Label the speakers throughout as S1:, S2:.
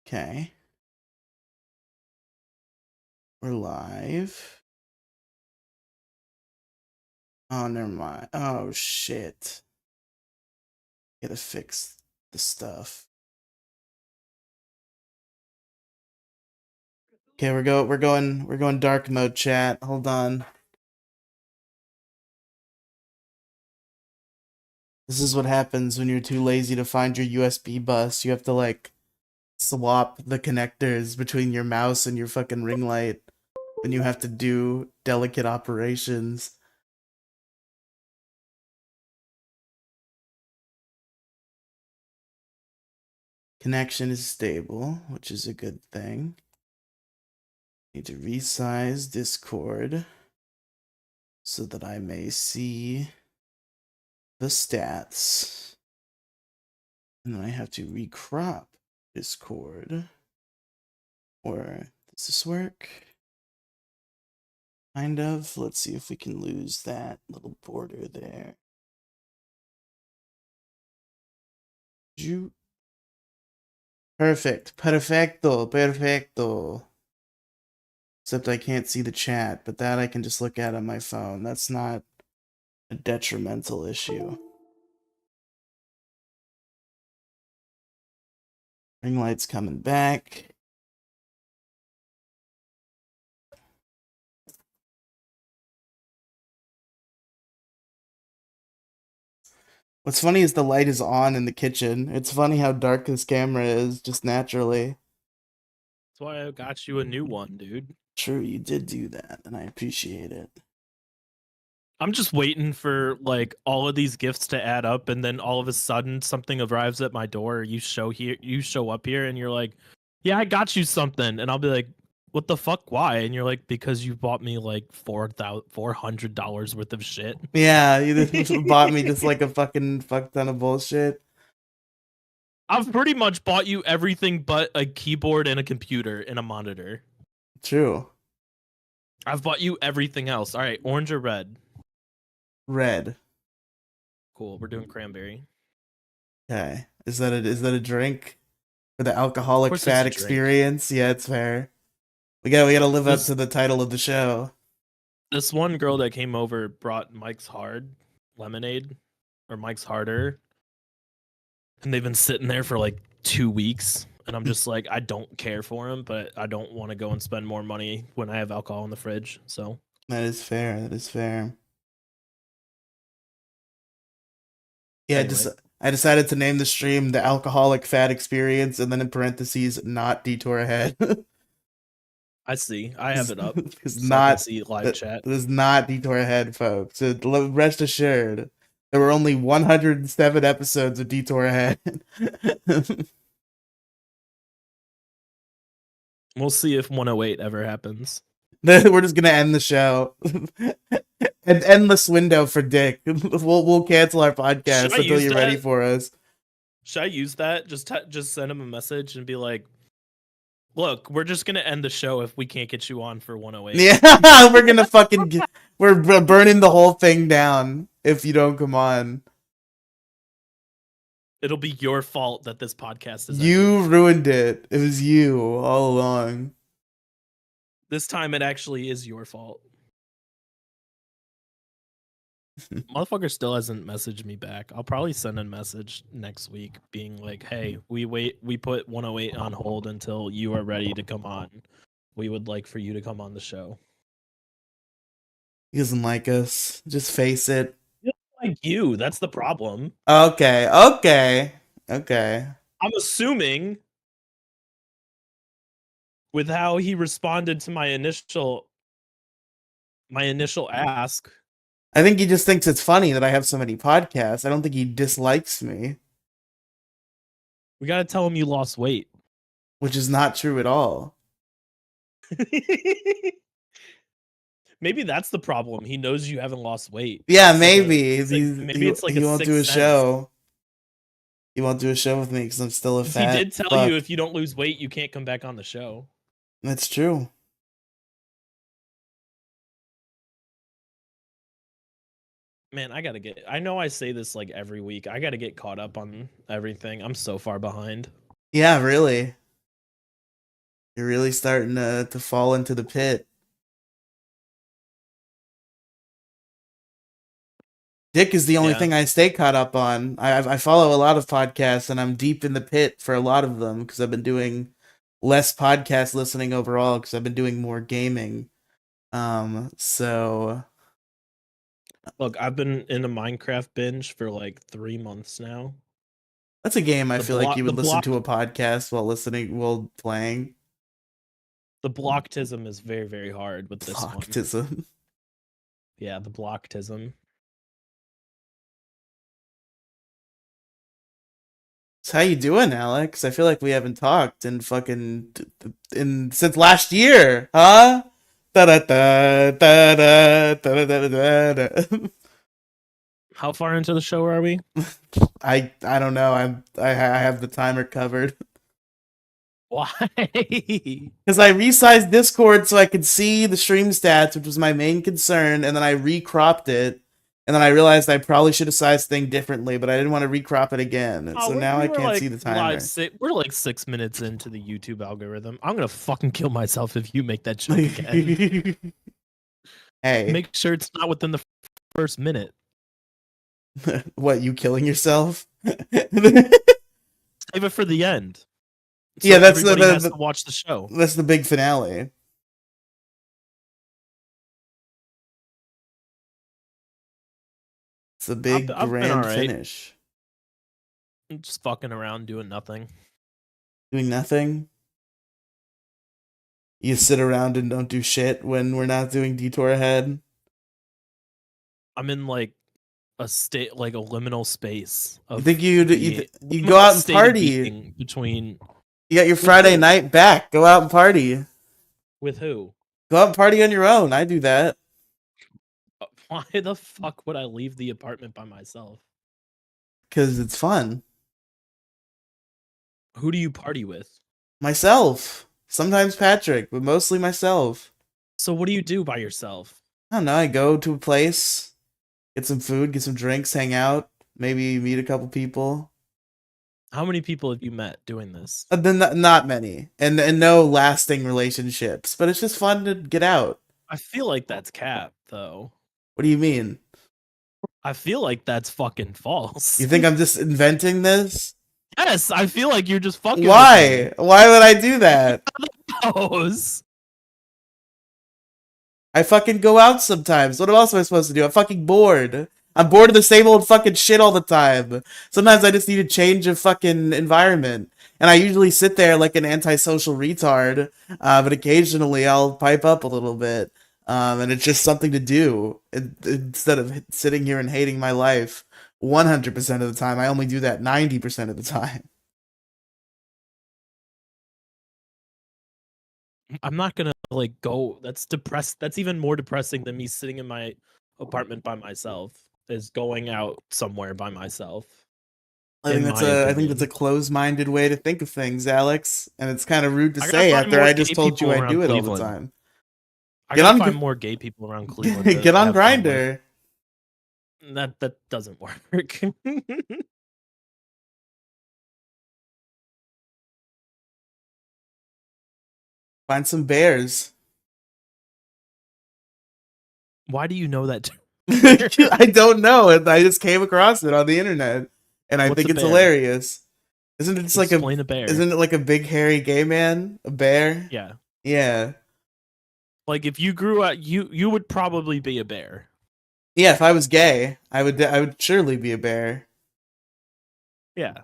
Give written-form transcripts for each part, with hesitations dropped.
S1: Okay. We're live. Oh, never mind. Oh, shit. Gotta fix the stuff. Okay, we're going dark mode, chat. Hold on. This is what happens when you're too lazy to find your USB bus. You have to like swap the connectors between your mouse and your fucking ring light when you have to do delicate operations. Connection is stable, which is a good thing. Need to resize Discord so that I may see the stats. And then I have to recrop Discord. Or does this work? Kind of. Let's see if we can lose that little border there. Perfect. Perfecto. Except I can't see the chat, but that I can just look at on my phone. That's not a detrimental issue. Ring light's coming back. What's funny is the light is on in the kitchen. It's funny how dark this camera is, just naturally.
S2: That's why I got you a new one, dude.
S1: True, you did do that, and I appreciate it.
S2: I'm just waiting for like all of these gifts to add up, and then all of a sudden something arrives at my door. You show up here, and you're like, "Yeah, I got you something," and I'll be like, "What the fuck? Why?" And you're like, "Because you bought me like $400 worth of shit."
S1: Yeah, you just bought me just like a fucking fuck ton of bullshit.
S2: I've pretty much bought you everything but a keyboard and a computer and a monitor.
S1: True.
S2: I've bought you everything else. All right, orange or red?
S1: Red.
S2: Cool. We're doing cranberry.
S1: Okay. Is that a drink for the alcoholic fat experience? Yeah, it's fair. We gotta live up to the title of the show.
S2: This one girl that came over brought Mike's Hard lemonade, or Mike's Harder, and they've been sitting there for like 2 weeks. And I'm just like, I don't care for them, but I don't want to go and spend more money when I have alcohol in the fridge. So
S1: that is fair. That is fair. Yeah,
S2: anyway.
S1: I decided to name the stream the alcoholic fat experience, and then in parentheses, not detour ahead.
S2: I see. I have it up.
S1: It's
S2: so
S1: not
S2: I can see live chat.
S1: It is not detour ahead, folks. So rest assured, there were only 107 episodes of Detour Ahead.
S2: We'll see if 108 ever happens.
S1: We're just gonna end the show. An endless window for Dick. We'll cancel our podcast until you're ready for us.
S2: Should I use that? Just send him a message and be like, "Look, we're just gonna end the show if we can't get you on for 108."
S1: Yeah, we're gonna fucking we're burning the whole thing down if you don't come on.
S2: It'll be your fault that this podcast is.
S1: You ruined it. It was you all along.
S2: This time, it actually is your fault. Motherfucker still hasn't messaged me back. I'll probably send a message next week being like, "Hey, we put 108 on hold until you are ready to come on. We would like for you to come on the show."
S1: He doesn't like us. Just face it.
S2: He doesn't like you. That's the problem.
S1: Okay.
S2: I'm assuming with how he responded to my initial ask.
S1: I think he just thinks it's funny that I have so many podcasts. I don't think he dislikes me.
S2: We gotta tell him you lost weight.
S1: Which is not true at all.
S2: Maybe that's the problem. He knows you haven't lost weight.
S1: Yeah, maybe.
S2: Maybe it's like
S1: he won't do a show. He won't do a show with me because I'm still a fat.
S2: He did tell you if you don't lose weight, you can't come back on the show.
S1: That's true.
S2: Man, I know I say this like every week. I gotta get caught up on everything. I'm so far behind.
S1: Yeah, really. You're really starting to fall into the pit. Dick is the only
S2: Yeah.
S1: thing I stay caught up on. I follow a lot of podcasts, and I'm deep in the pit for a lot of them because I've been doing less podcast listening overall because I've been doing more gaming. So
S2: Look, I've been in a Minecraft binge for like 3 months now.
S1: that's a game I
S2: The
S1: feel like
S2: block,
S1: you
S2: the
S1: would listen
S2: block,
S1: to a podcast while playing.
S2: the blocktism is very, very hard with this one.
S1: Blocktism.
S2: Yeah, the blocktism.
S1: So how you doing, Alex? I feel like we haven't talked in fucking in since last year, huh? Da da da da da da da da da.
S2: How far into the show are we?
S1: I don't know. I have the timer covered
S2: Why?
S1: because I resized Discord so I could see the stream stats, which was my main concern, and then I recropped it, and then I realized I probably should have sized thing differently, but I didn't want to recrop it again,
S2: Oh,
S1: so
S2: we,
S1: now
S2: we
S1: I
S2: were
S1: can't
S2: like
S1: see the
S2: live.
S1: timer.
S2: We're like 6 minutes into the YouTube algorithm. I'm gonna fucking kill myself if you make that joke again.
S1: Hey,
S2: Make sure it's not within the first minute.
S1: what, you killing yourself?
S2: Save it for the end. So
S1: Yeah, that's
S2: everybody has to watch the show.
S1: that's the big finale. It's the big
S2: I've been all
S1: grand
S2: right.
S1: finish.
S2: I'm just fucking around doing nothing.
S1: Doing nothing. You sit around and don't do shit when we're not doing Detour ahead.
S2: I'm in like a state, like a liminal space
S1: You
S2: of
S1: think you go
S2: liminal
S1: out and
S2: state of
S1: party?
S2: being between
S1: You got your
S2: with
S1: Friday
S2: who?
S1: night back. Go out and party.
S2: With who?
S1: Go out and party on your own. I do that
S2: Why the fuck would I leave the apartment by myself?
S1: because it's fun.
S2: Who do you party with?
S1: Myself. Sometimes Patrick, but mostly myself.
S2: So what do you do by yourself?
S1: I don't know. I go to a place, get some food, get some drinks, hang out, maybe meet a couple people.
S2: How many people have you met doing this?
S1: Then not many, and no lasting relationships. But it's just fun to get out.
S2: I feel like that's cap, though.
S1: What do you mean?
S2: I feel like that's fucking false.
S1: You think I'm just inventing this?
S2: Yes, I feel like you're just fucking
S1: Why? Why would I do that?
S2: with me.
S1: I fucking go out sometimes. What else am I supposed to do? I'm fucking bored. I'm bored of the same old fucking shit all the time. Sometimes I just need a change of fucking environment. And I usually sit there like an antisocial retard, but occasionally I'll pipe up a little bit. And it's just something to do instead of sitting here and hating my life 100% of the time. I only do that 90% of the time.
S2: I'm not gonna like go. That's depressed. That's even more depressing than me sitting in my apartment by myself. Is going out somewhere by myself. In my
S1: I think that's a
S2: opinion,
S1: closed-minded way to think of things, Alex. And it's kind of rude to
S2: I gotta
S1: say
S2: find
S1: after
S2: more
S1: I
S2: gay
S1: just told you
S2: people
S1: I
S2: around
S1: do it all the
S2: Cleveland.
S1: time.
S2: I
S1: Get
S2: gotta
S1: on
S2: find more gay people around Cleveland.
S1: get on
S2: have fun with.
S1: Grinder.
S2: That doesn't work.
S1: Find some bears.
S2: Why do you know that?
S1: I don't know. I just came across it on the internet, and I
S2: What's
S1: think
S2: a
S1: it's
S2: bear?
S1: hilarious. Isn't it just like
S2: Explain a bear.
S1: Isn't it like a big hairy gay man? A bear?
S2: Yeah.
S1: Yeah.
S2: Like if you grew up, you would probably be a bear.
S1: Yeah. If I was gay, I would surely be a bear.
S2: Yeah.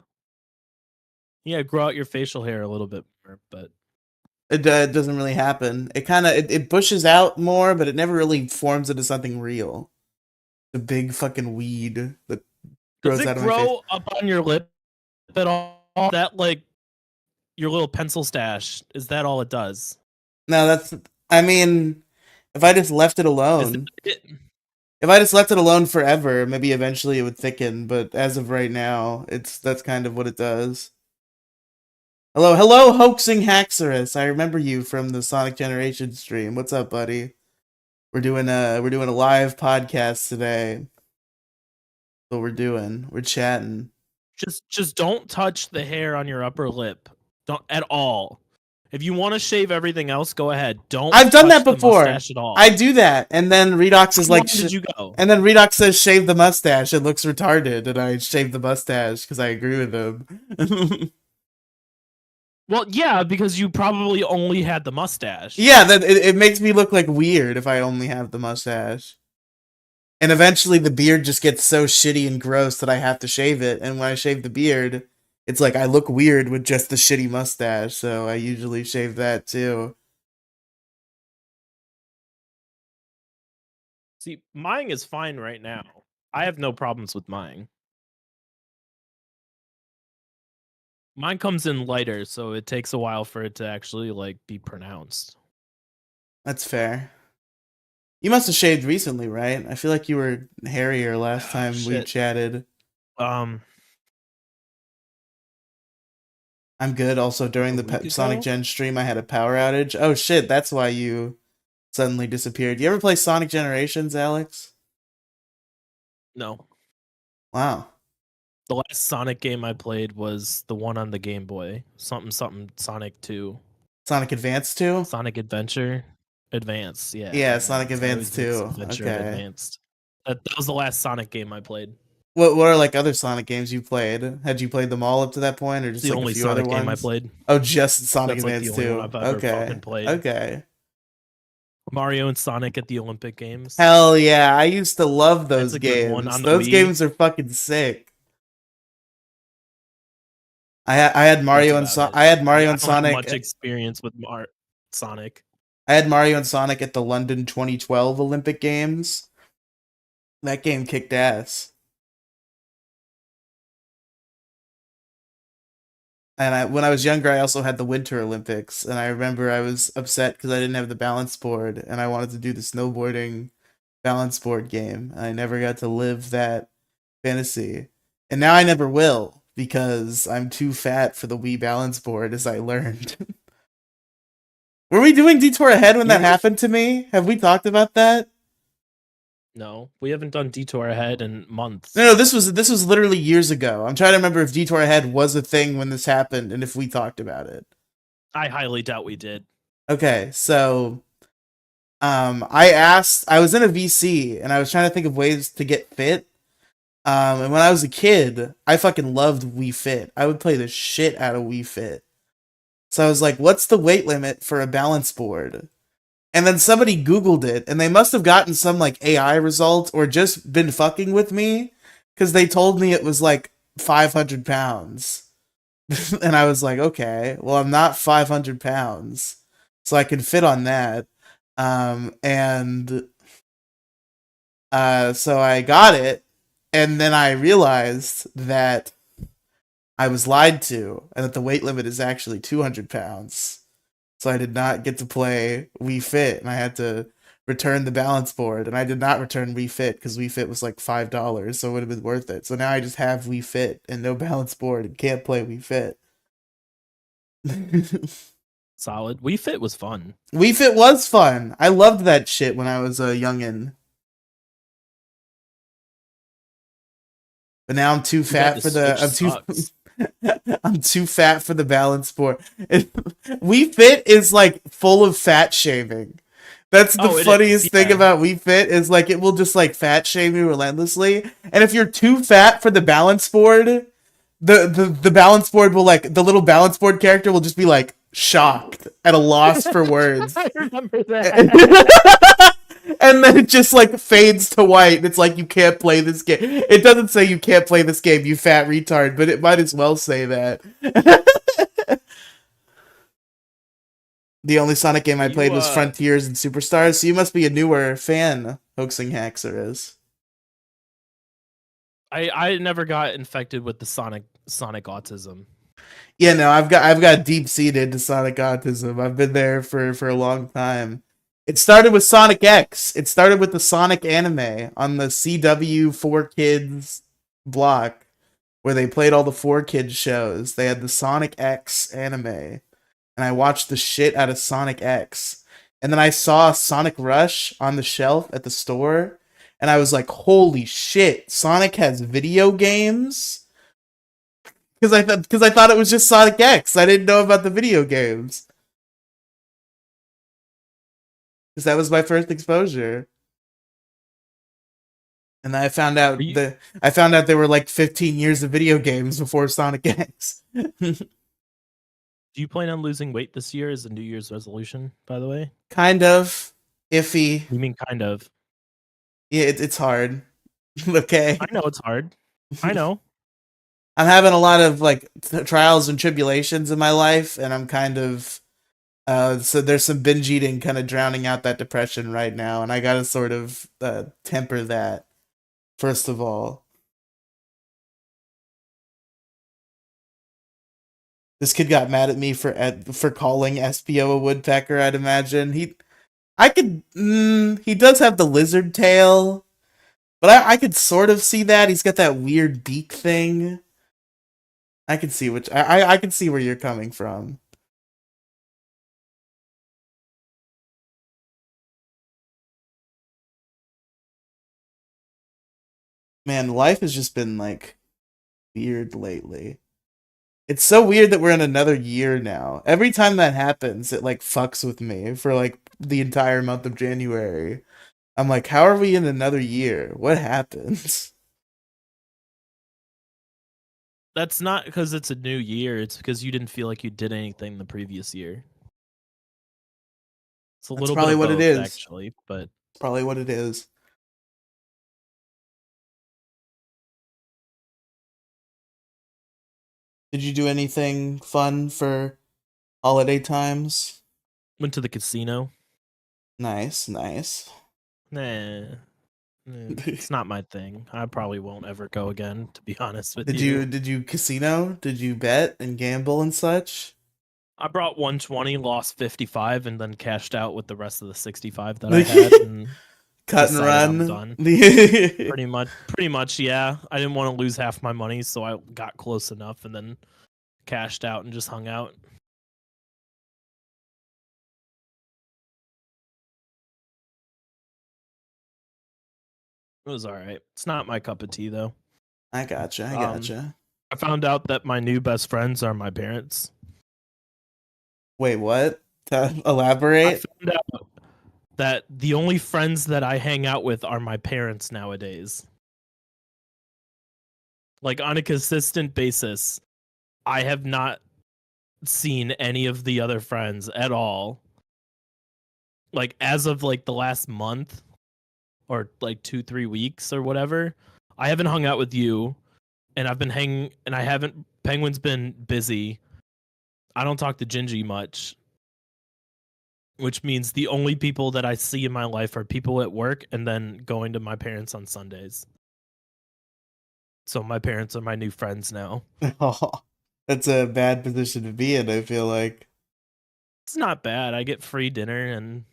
S2: Yeah, grow out your facial hair a little bit more, but
S1: It doesn't really happen. It kind of it bushes out more, but it never really forms into something real. The big fucking weed that
S2: does
S1: grows
S2: it
S1: out of my face.
S2: grow up on your lip at all? That like your little pencil stash, is that all it does?
S1: No, that's. I mean, if I just left it
S2: Is that
S1: alone,
S2: it?
S1: if I just left it alone forever, maybe eventually it would thicken. But as of right now, that's kind of what it does. Hello, hoaxing Haxorus. I remember you from the Sonic Generation stream. What's up, buddy? We're doing a live podcast today. That's what we're doing. We're chatting.
S2: Just don't touch the hair on your upper lip. Don't at all. If you want to shave everything else, go ahead. Don't
S1: I've done that
S2: touch the
S1: before.
S2: mustache at all.
S1: I do that, and then Redox is
S2: How long
S1: like,
S2: did you go?
S1: and then Redox says shave the mustache. It looks retarded, and I shave the mustache because I agree with him.
S2: Well, yeah, because you probably only had the mustache.
S1: Yeah, that it makes me look like weird if I only have the mustache. And eventually the beard just gets so shitty and gross that I have to shave it. And when I shave the beard, it's like I look weird with just the shitty mustache, so I usually shave that too.
S2: See, mine is fine right now. I have no problems with mine. Mine comes in lighter, so it takes a while for it to actually like be pronounced.
S1: That's fair. You must have shaved recently, right? I feel like you were hairier last time we
S2: Shit.
S1: chatted.
S2: Um,
S1: I'm good. Also, during
S2: a
S1: the
S2: week
S1: Sonic
S2: ago?
S1: Gen stream, I had a power outage. Oh shit, that's why you suddenly disappeared. You ever play Sonic Generations, Alex?
S2: No.
S1: Wow.
S2: The last Sonic game I played was the one on the Game Boy. Something Sonic 2.
S1: Sonic Advance 2?
S2: Sonic Adventure Advance. Yeah,
S1: Yeah, Sonic
S2: Advance. I
S1: Advance
S2: always mix
S1: 2.
S2: Adventure and
S1: Okay.
S2: Advanced. That was the last Sonic game I played.
S1: What are like other Sonic games you played? Had you played them all up to that point, or
S2: It's
S1: just
S2: the
S1: like a
S2: only
S1: few other
S2: Sonic game I
S1: ones?
S2: played.
S1: Oh, just Sonic
S2: That's like the
S1: Advance
S2: only one
S1: 2.
S2: I've ever
S1: Okay.
S2: fucking played.
S1: Okay.
S2: Mario and Sonic at the Olympic Games.
S1: Hell yeah, I used to love
S2: That's
S1: those
S2: a good one
S1: games.
S2: on the
S1: Those
S2: Wii.
S1: games are fucking sick. I had
S2: That's
S1: Mario and
S2: about it.
S1: I had Mario
S2: I
S1: and
S2: don't have
S1: Sonic.
S2: much experience with Sonic.
S1: I had Mario and Sonic at the London 2012 Olympic Games. That game kicked ass. And when I was younger, I also had the Winter Olympics, and I remember I was upset because I didn't have the balance board, and I wanted to do the snowboarding balance board game. And I never got to live that fantasy, and now I never will because I'm too fat for the Wii balance board, as I learned. Were we doing Detour Ahead when
S2: You
S1: that
S2: ever?
S1: happened to me? Have we talked about that?
S2: No, we haven't done Detour Ahead in months.
S1: No, this was literally years ago. I'm trying to remember if Detour Ahead was a thing when this happened, and if we talked about it.
S2: I highly doubt we did.
S1: Okay, so I was in a VC and I was trying to think of ways to get fit. And when I was a kid, I fucking loved Wii Fit. I would play the shit out of Wii Fit. So I was like, what's the weight limit for a balance board? And then somebody Googled it, and they must have gotten some like AI result or just been fucking with me because they told me it was like 500 pounds. And I was like, okay, well, I'm not 500 pounds, so I can fit on that. And so I got it, and then I realized that I was lied to, and that the weight limit is actually 200 pounds. So I did not get to play Wii Fit, and I had to return the balance board, and I did not return Wii Fit because Wii Fit was like $5, so it would have been worth it. So now I just have Wii Fit and no balance board and can't play Wii Fit.
S2: Solid. Wii Fit was fun.
S1: Wii Fit was fun. I loved that shit when I was a youngin'. But now I'm too fat for the I'm too fat for the balance board. Wii Fit is like full of fat shaming. That's the funniest thing about Wii Fit is like it will just like fat shame you relentlessly. And if you're too fat for the balance board, the balance board will like the little balance board character will just be like shocked at a loss for words.
S2: I remember that.
S1: And then it just like fades to white. It's like you can't play this game. It doesn't say you can't play this game, you fat retard, but it might as well say that. The only Sonic game I played was Frontiers and Superstars, so you must be a newer fan, Hoaxing Haxer is.
S2: I never got infected with the Sonic autism.
S1: Yeah, no, I've got deep seated Sonic autism. I've been there for a long time. It started with Sonic X. It started with the Sonic anime on the CW 4Kids block where they played all the 4Kids shows. They had the Sonic X anime, and I watched the shit out of Sonic X. And then I saw Sonic Rush on the shelf at the store, and I was like, holy shit, Sonic has video games? Because I thought it was just Sonic X. I didn't know about the video games. because that was my first exposure. And I found
S2: Are
S1: out
S2: you
S1: there were like 15 years of video games before Sonic X.
S2: do you plan on losing weight this year as a New Year's resolution, by the way?
S1: Kind of iffy.
S2: You mean kind of.
S1: Yeah, it's hard.
S2: I
S1: Okay.
S2: know it's hard. I know.
S1: I'm having a lot of like trials and tribulations in my life, and I'm kind of so there's some binge eating kind of drowning out that depression right now, and I gotta sort of temper that first of all. This kid got mad at me for calling SPO a woodpecker. I'd imagine he does have the lizard tail, but I could sort of see that he's got that weird beak thing. I can see I can see where you're coming from. Man, life has just been like weird lately. It's so weird that we're in another year now. Every time that happens, it like fucks with me for like the entire month of January. I'm like, how are we in another year? What happens?
S2: That's not because it's a new year. It's because you didn't feel like you did anything the previous year. It's a
S1: That's
S2: little bit
S1: probably
S2: of
S1: what it
S2: both,
S1: is.
S2: actually. But
S1: Probably what it is. Did you do anything fun for holiday times?
S2: went to the casino.
S1: Nice, nice.
S2: Nah, it's not my thing. I probably won't ever go again, to be honest with
S1: Did
S2: you.
S1: you casino? Did you bet and gamble and such?
S2: I brought 120, lost 55, and then cashed out with the rest of the 65 that I had, and
S1: Cut and
S2: decided I'm
S1: run.
S2: done. Pretty much, yeah. I didn't want to lose half my money, so I got close enough and then cashed out and just hung out. It was all right. It's not my cup of tea though.
S1: I gotcha. I
S2: Um,
S1: gotcha.
S2: I found out that my new best friends are my parents.
S1: Wait, what? To
S2: I
S1: elaborate?
S2: found out that the only friends that I hang out with are my parents nowadays. Like on a consistent basis, I have not seen any of the other friends at all. Like as of like the last month or like 2-3 weeks or whatever, I haven't hung out with you, and I've been hanging, and I haven't. Penguin's been busy. I don't talk to Gingy much, which means the only people that I see in my life are people at work and then going to my parents on Sundays. So my parents are my new friends now.
S1: Oh, that's a bad position to be in, I feel like.
S2: It's not bad. I get free dinner and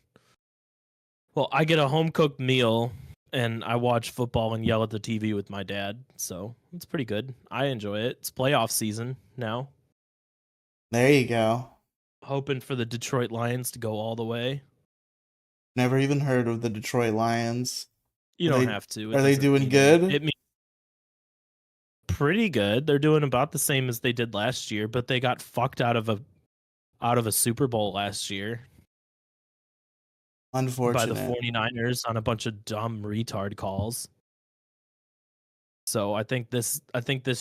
S2: well, I get a home cooked meal and I watch football and yell at the TV with my dad. So it's pretty good. I enjoy it. It's playoff season now.
S1: There you go.
S2: Hoping for the Detroit Lions to go all the way.
S1: Never even heard of the Detroit Lions.
S2: You
S1: Are
S2: don't
S1: they
S2: have to. It
S1: are they
S2: doesn't
S1: doing
S2: mean any.
S1: good?
S2: It means pretty good. They're doing about the same as they did last year, but they got fucked out of a Super Bowl last year by the
S1: Unfortunate.
S2: 49ers on a bunch of dumb retard calls. So I think this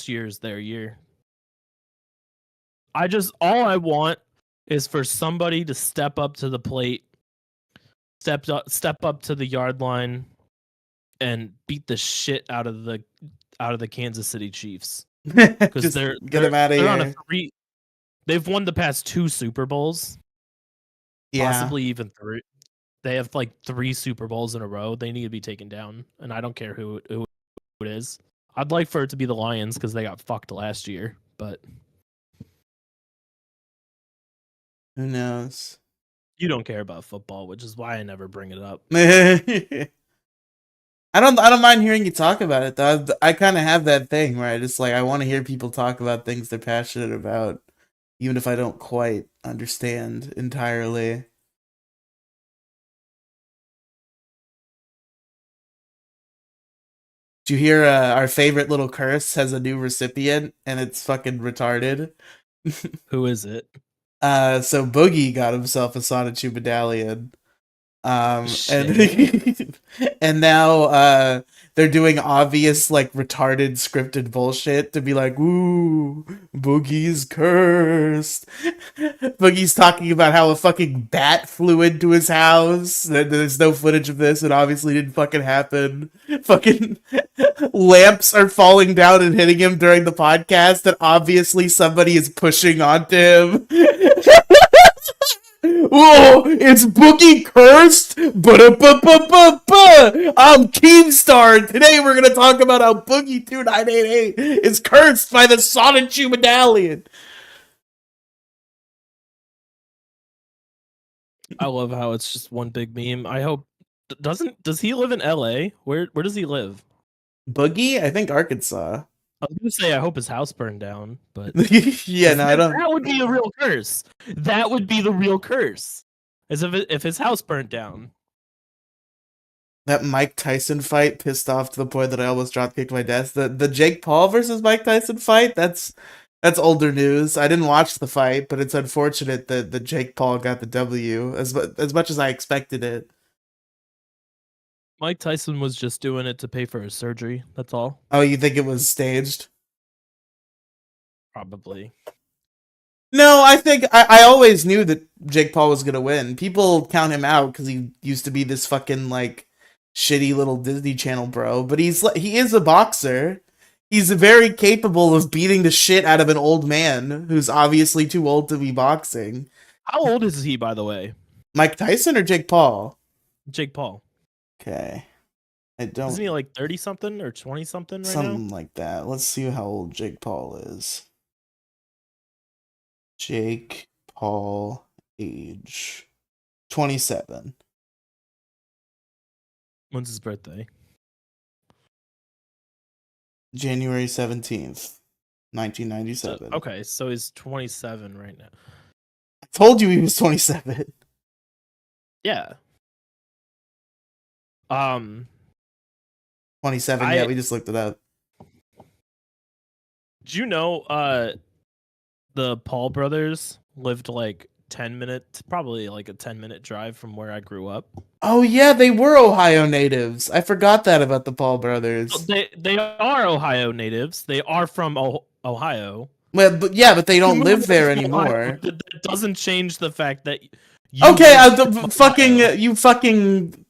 S2: year is their year. All I want is for somebody to step up to the plate, step up to the yard line and beat the shit out of the Kansas City Chiefs because
S1: Just get them out of
S2: they're on a
S1: here.
S2: three. They've won the past 2 Super Bowls,
S1: Yeah.
S2: possibly even three. They have like 3 Super Bowls in a row. They need to be taken down, and I don't care who it is. I'd like for it to be the Lions because they got fucked last year, but
S1: Who knows?
S2: you don't care about football, which is why I never bring it up.
S1: I don't mind hearing you talk about it though. I kind of have that thing where I just like I want to hear people talk about things they're passionate about, even if I don't quite understand entirely. Did you hear our favorite little curse has a new recipient and it's fucking retarded?
S2: Who is it?
S1: So Boogie got himself a Sonichu medallion.
S2: Shit.
S1: And now they're doing obvious like retarded scripted bullshit to be like, "Ooh, Boogie's cursed." Boogie's talking about how a fucking bat flew into his house. There's no footage of this. It obviously didn't fucking happen. Fucking lamps are falling down and hitting him during the podcast, and obviously somebody is pushing onto him. Whoa, it's Boogie cursed? Ba-da-ba-ba-ba-ba! I'm Keemstar, and today we're gonna talk about how Boogie 2988 is cursed by the Colochu medallion.
S2: I love how it's just one big meme. I hope does he live in LA? Where does he live?
S1: Boogie? I think Arkansas.
S2: I was gonna say I hope his house burned down, but
S1: Yeah, no, I don't.
S2: that would be a real curse. That would be the real curse. As if his house burnt down.
S1: That Mike Tyson fight pissed off to the point that I almost drop kicked my desk. The Jake Paul versus Mike Tyson fight, that's older news. I didn't watch the fight, but it's unfortunate that the Jake Paul got the W as much as I expected it.
S2: Mike Tyson was just doing it to pay for his surgery. That's all.
S1: Oh, you think it was staged?
S2: Probably.
S1: No, I think I always knew that Jake Paul was gonna win. People count him out because he used to be this fucking like shitty little Disney Channel bro, but he is a boxer. He's very capable of beating the shit out of an old man who's obviously too old to be boxing.
S2: How old is he, by the way?
S1: Mike Tyson or Jake Paul?
S2: Jake Paul.
S1: Okay, I don't.
S2: Isn't he like 30 something or 20 something right
S1: Something
S2: now?
S1: like that. Let's see how old Jake Paul is. Jake Paul age 27.
S2: When's his birthday?
S1: January 17th, 1997.
S2: Okay, so he's 27 right now.
S1: I told you he was 27.
S2: Yeah.
S1: 27, yeah, we just looked it up.
S2: Do you know the Paul brothers lived like 10 minutes, probably like a 10-minute drive from where I grew up?
S1: Oh yeah, they were Ohio natives. I forgot that about the Paul brothers.
S2: They are Ohio natives. They are from Ohio.
S1: Well, but they don't live there
S2: From Ohio,
S1: anymore.
S2: but that doesn't change the fact that
S1: Okay,
S2: live in
S1: fucking
S2: Ohio.
S1: you fucking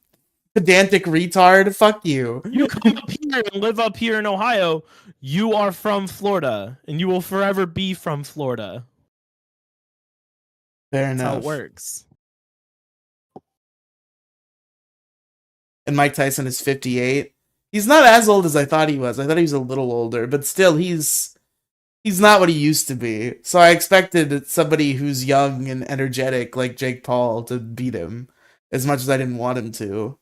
S1: pedantic retard. Fuck you.
S2: You come up here and live up here in Ohio, you are from Florida, and you will forever be from Florida.
S1: Fair
S2: That's
S1: enough.
S2: how it works.
S1: And Mike Tyson is 58. He's not as old as I thought he was. I thought he was a little older, but still, he's not what he used to be. So I expected somebody who's young and energetic like Jake Paul to beat him, as much as I didn't want him to.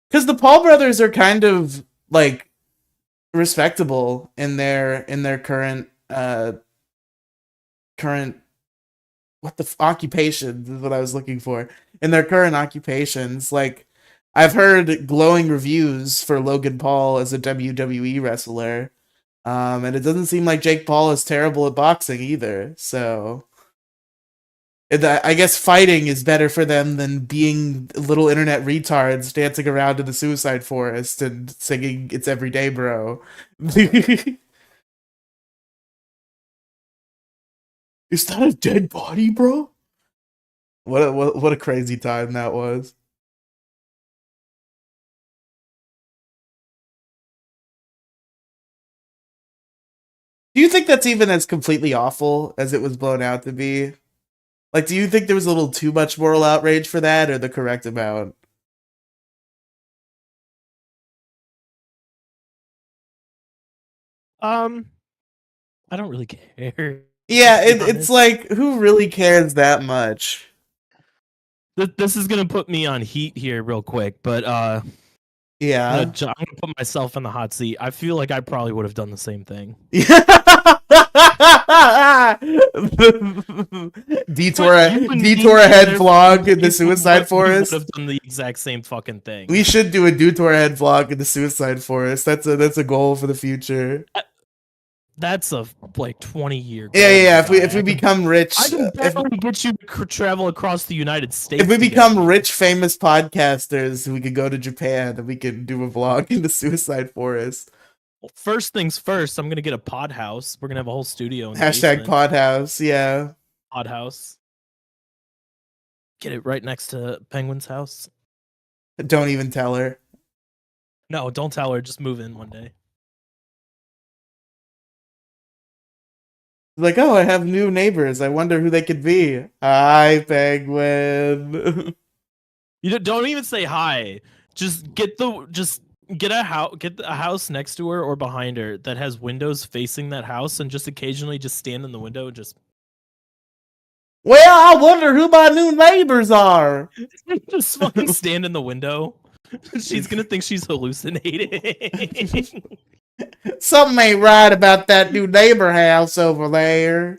S1: Because the Paul brothers are kind of like respectable in their current what the occupation is what I was looking for. In their current occupations, like I've heard glowing reviews for Logan Paul as a WWE wrestler, and it doesn't seem like Jake Paul is terrible at boxing either. So I guess fighting is better for them than being little internet retards dancing around in the suicide forest and singing "It's Everyday, Bro." Is that a dead body, bro? What a crazy time that was. Do you think that's even as completely awful as it was blown out to be? Like, do you think there was a little too much moral outrage for that, or the correct amount?
S2: I don't really care.
S1: Yeah,
S2: To be
S1: it's
S2: honest.
S1: like, who really cares that much?
S2: This is gonna put me on heat here real quick, but
S1: Yeah.
S2: I'm gonna put myself in the hot seat. I feel like I probably would have done the same thing.
S1: Detour
S2: You and
S1: detour
S2: me
S1: ahead
S2: together,
S1: vlog in the suicide
S2: we
S1: forest.
S2: would have done the exact same fucking thing.
S1: We should do a detour ahead vlog in the suicide forest. That's a goal for the future.
S2: That's a like 20-year goal.
S1: Yeah.
S2: my
S1: If
S2: guy.
S1: we become rich,
S2: I can barely get you to travel across the United States.
S1: if we
S2: to get
S1: become
S2: me.
S1: rich, famous podcasters, we could go to Japan and we could do a vlog in the suicide forest.
S2: Well, first things first, I'm gonna get a pod house. We're gonna have a whole studio in the
S1: Hashtag
S2: basement.
S1: podhouse. Yeah.
S2: Pod house. Get it right next to Penguin's house.
S1: Don't even tell her.
S2: No, don't tell her. Just move in one day.
S1: Like, oh, I have new neighbors. I wonder who they could be. Hi, Penguin.
S2: You don't even say hi. Just get a house next to her or behind her that has windows facing that house, and just occasionally just stand in the window and just.
S1: Well, I wonder who my new neighbors are.
S2: Just fucking stand in the window. She's gonna think she's hallucinating.
S1: Something ain't right about that new neighbor house over there.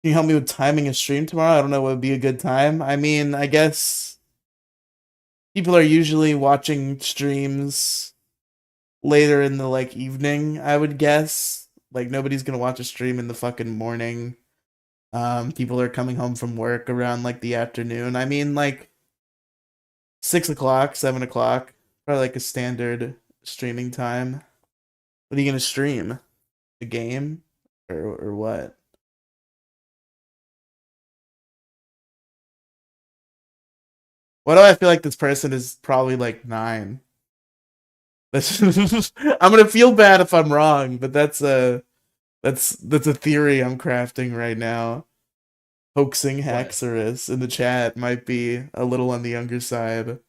S1: Can you help me with timing a stream tomorrow? I don't know what would be a good time. I mean, I guess people are usually watching streams later in the like evening, I would guess. Like nobody's gonna watch a stream in the fucking morning. People are coming home from work around like the afternoon. I mean like 6 o'clock, 7 o'clock. Probably like a standard streaming time. What are you gonna stream? A game? Or what? Why do I feel like this person is probably like 9? I'm gonna feel bad if I'm wrong, but that's a theory I'm crafting right now. Hoaxing Haxorus in the chat might be a little on the younger side.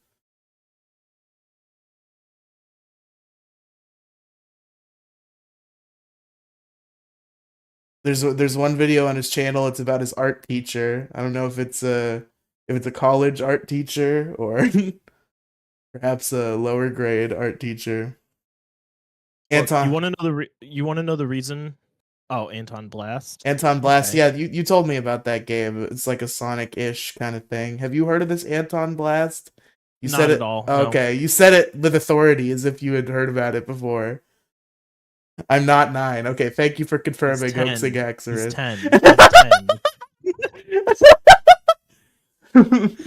S1: There's one video on his channel. It's about his art teacher. I don't know if it's a college art teacher or perhaps a lower grade art teacher. Anton,
S2: you want to know you want to know the reason? Oh, Anton Blast.
S1: Anton Blast.
S2: Okay.
S1: Yeah, you told me about that game. It's like a Sonic-ish kind of thing. Have you heard of this Anton Blast? You
S2: Not
S1: said it
S2: at all.
S1: Okay,
S2: No.
S1: you said it with authority as if you had heard about it before. I'm not 9. Okay, thank you for confirming, Hoaxing Haxorus.
S2: He's 10. He's 10.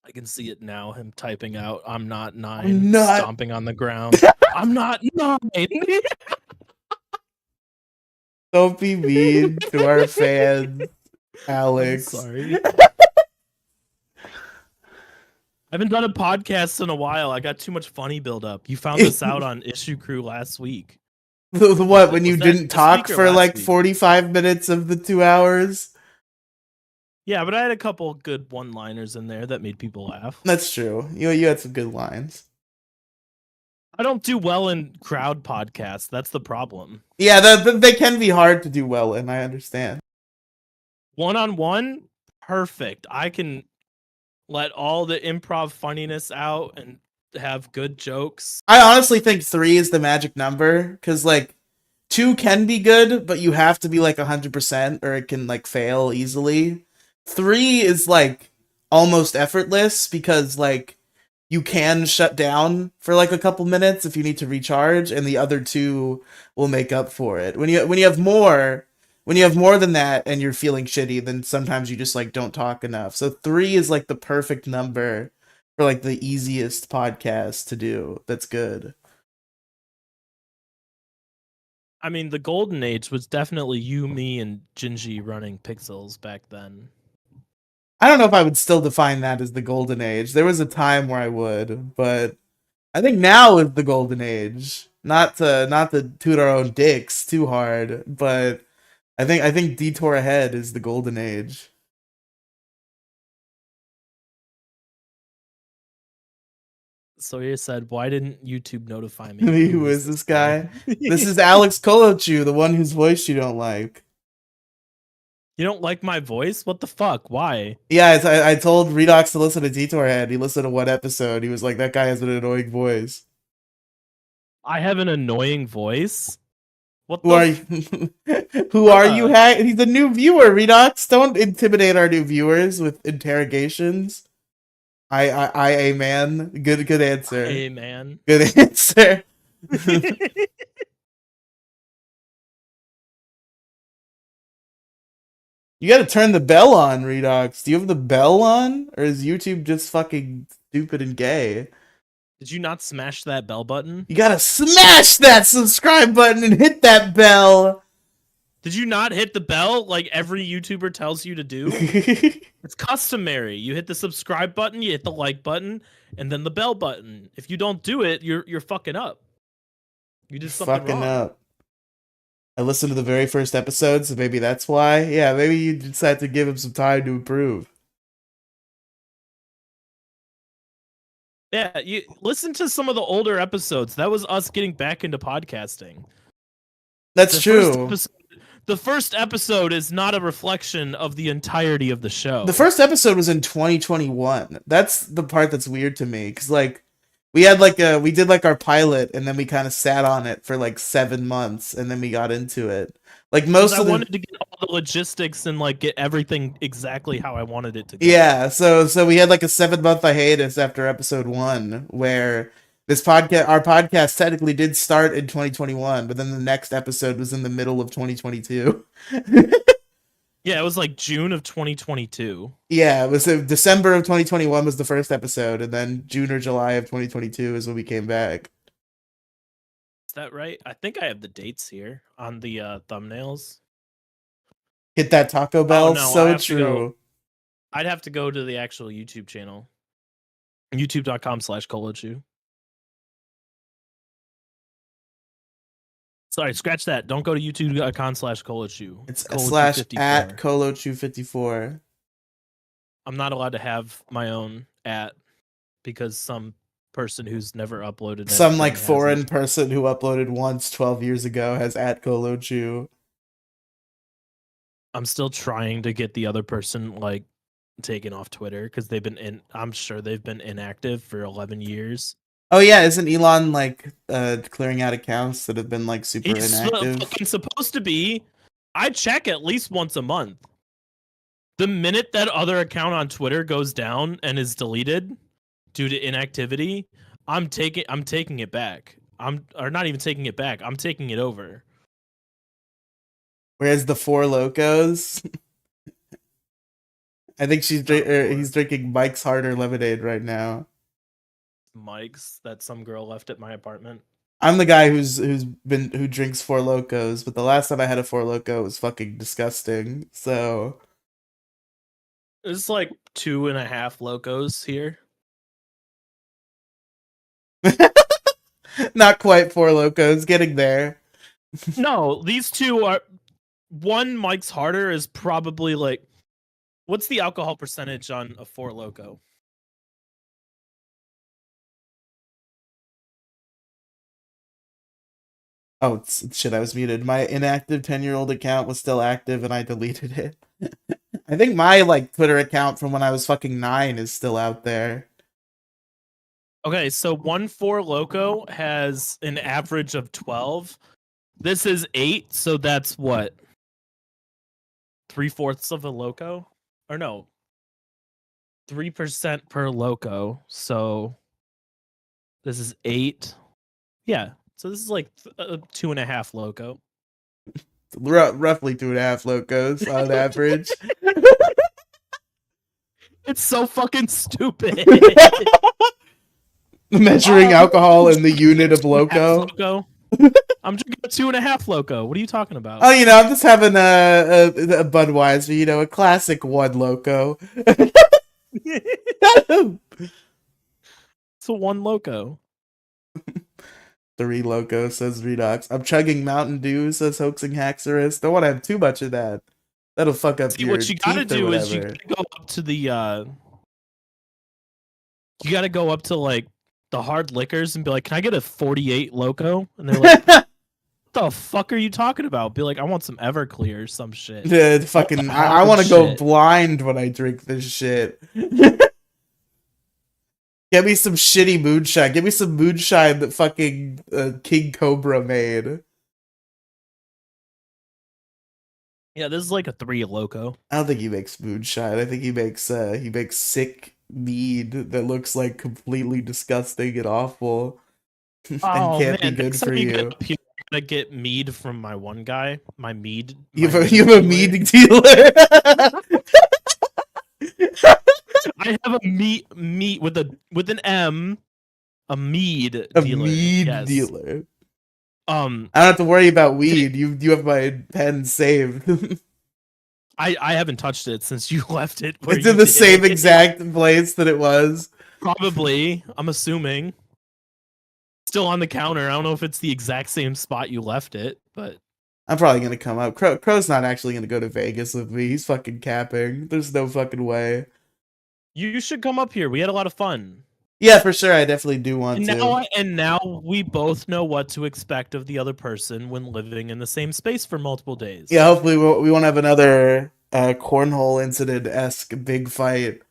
S2: I can see it now. Him typing out, "I'm not 9." Stomping on the ground. I'm not 9.
S1: Don't be mean to our fans, Alex.
S2: I'm sorry. I haven't done a podcast in a while. I got too much funny build up. You found this out on Issue Crew last week.
S1: What, when you didn't talk for like 45 minutes of the 2 hours?
S2: Yeah, but I had a couple good one-liners in there that made people laugh.
S1: That's true. You had some good lines.
S2: I don't do well in crowd podcasts. That's the problem.
S1: Yeah, they can be hard to do well in. I understand.
S2: One-on-one, perfect. I can let all the improv funniness out and have good jokes.
S1: I honestly think 3 is the magic number because like 2 can be good, but you have to be like 100% or it can like fail easily. 3 is like almost effortless because like you can shut down for like a couple minutes if you need to recharge, and the other 2 will make up for it. When you have more than that and you're feeling shitty, then sometimes you just like don't talk enough. So 3 is like the perfect number for like the easiest podcast to do. That's good.
S2: I mean, the golden age was definitely you, me, and Gingy running Pixels back then.
S1: I don't know if I would still define that as the golden age. There was a time where I would, but I think now is the golden age. Not to toot our own dicks too hard, but I think Detour ahead is the golden age.
S2: So he said, "Why didn't YouTube notify me?"
S1: Who is this guy? This is Alex Colochu, the one whose voice you don't like.
S2: You don't like my voice? What the fuck? Why?
S1: Yeah, I told Redox to listen to Detour Head. He listened to one episode. He was like, that guy has an annoying voice.
S2: I have an annoying voice? What
S1: Who are you? Who are you? He's a new viewer, Redox. Don't intimidate our new viewers with interrogations. a man. Good answer.
S2: Hey man.
S1: Good answer. You gotta turn the bell on, Redox. Do you have the bell on? Or is YouTube just fucking stupid and gay?
S2: Did you not smash that bell button?
S1: You gotta smash that subscribe button and hit that bell!
S2: Did you not hit the bell like every YouTuber tells you to do? It's customary. You hit the subscribe button, you hit the like button, and then the bell button. If you don't do it, you're fucking up. You did something
S1: Fucking
S2: wrong.
S1: up. I listened to the very first episode, so maybe that's why. Yeah, maybe you decide to give him some time to improve.
S2: Yeah, you listen to some of the older episodes. That was us getting back into podcasting.
S1: That's
S2: The
S1: true.
S2: The first episode is not a reflection of the entirety of the show.
S1: The first episode was in 2021. That's the part that's weird to me, because like we did like our pilot, and then we kind of sat on it for like 7 months, and then we got into it. Like most
S2: I
S1: of the
S2: wanted to get all the logistics and like get everything exactly how I wanted it to go.
S1: Yeah, so we had like a 7 month hiatus after episode 1, where our podcast technically did start in 2021, but then the next episode was in the middle of 2022.
S2: Yeah, it was like June of 2022.
S1: Yeah, it was December of 2021 was the first episode, and then June or July of 2022 is when we came back.
S2: Is that right? I think I have the dates here on the thumbnails.
S1: Hit that Taco Bell,
S2: Oh no, I
S1: so
S2: have to go.
S1: true.
S2: I'd have to go to the actual YouTube channel. YouTube.com/Colochu. Sorry, scratch that. Don't go to youtube.com/Colochu.
S1: It's
S2: Colochu54.
S1: /@ Colochu54.
S2: I'm not allowed to have my own @ because some person who's never uploaded
S1: Some like
S2: anything has
S1: foreign
S2: it.
S1: person who uploaded once 12 years ago has @Colochu.
S2: I'm still trying to get the other person like taken off Twitter because they've been in. I'm sure they've been inactive for 11 years.
S1: Oh yeah, isn't Elon like clearing out accounts that have been like super
S2: He's
S1: inactive?
S2: fucking supposed to be. I check at least once a month. The minute that other account on Twitter goes down and is deleted due to inactivity, I'm taking it back. Or not even taking it back. I'm taking it over.
S1: Whereas the Four Locos, I think he's drinking Mike's Harder lemonade right now.
S2: Mike's that some girl left at my apartment.
S1: I'm the guy who drinks Four Locos, but the last time I had a Four Loco was fucking disgusting. So
S2: It's like 2.5 locos here.
S1: not quite Four Locos, getting there.
S2: No, these two are. One Mike's Harder is probably like. What's the alcohol percentage on a Four Loco?
S1: Oh shit! I was muted. My inactive 10-year-old account was still active, and I deleted it. I think my like Twitter account from when I was fucking 9 is still out there.
S2: Okay, so one Four Loco has an average of 12. This is 8, so that's what? 3/4 of a loco? Or no, 3% per loco. So this is 8. Yeah, so this is like 2.5 loco.
S1: Roughly 2.5 locos on average.
S2: It's so fucking stupid.
S1: Measuring alcohol in the unit of loco.
S2: I'm drinking a 2.5 loco. What are you talking about?
S1: Oh, I'm just having a Budweiser, a classic 1 loco.
S2: It's a 1 loco.
S1: 3 loco, says Redox. I'm chugging Mountain Dew, says Hoaxing Haxorus. Don't want to have too much of that. That'll fuck up your
S2: what you gotta
S1: teeth or
S2: do is
S1: whatever.
S2: you gotta go up to the you gotta go up to like the hard liquors and be like, can I get a 48 loco? And they're like, what the fuck are you talking about? Be like, I want some Everclear or some shit.
S1: I want to go blind when I drink this shit. Get me some shitty moonshine. Give me some moonshine that fucking King Cobra made.
S2: Yeah, this is like a 3 loco.
S1: I don't think he makes moonshine. I think he makes sick mead that looks like completely disgusting and awful and
S2: Oh
S1: can't be
S2: man,
S1: good
S2: next time
S1: for
S2: you get
S1: you.
S2: up here, I'm gonna get mead from my one guy, my mead,
S1: You
S2: my
S1: have a, you
S2: mead
S1: have a
S2: dealer.
S1: mead dealer.
S2: I have a meat with an M, a mead
S1: A
S2: dealer.
S1: mead
S2: Yes.
S1: dealer.
S2: Um,
S1: I don't have to worry about
S2: they,
S1: weed. You have my pen saved.
S2: I haven't touched it since you left it where
S1: It's in
S2: you
S1: the same
S2: did.
S1: exact place that it was.
S2: Probably, I'm assuming. Still on the counter. I don't know if it's the exact same spot you left it, but
S1: I'm probably gonna come up. Crow's not actually gonna go to Vegas with me. He's fucking capping. There's no fucking way.
S2: you should come up here. We had a lot of fun.
S1: Yeah, for sure. I definitely do want
S2: And
S1: to.
S2: now we both know what to expect of the other person when living in the same space for multiple days.
S1: Yeah, hopefully we won't have another cornhole incident esque big fight.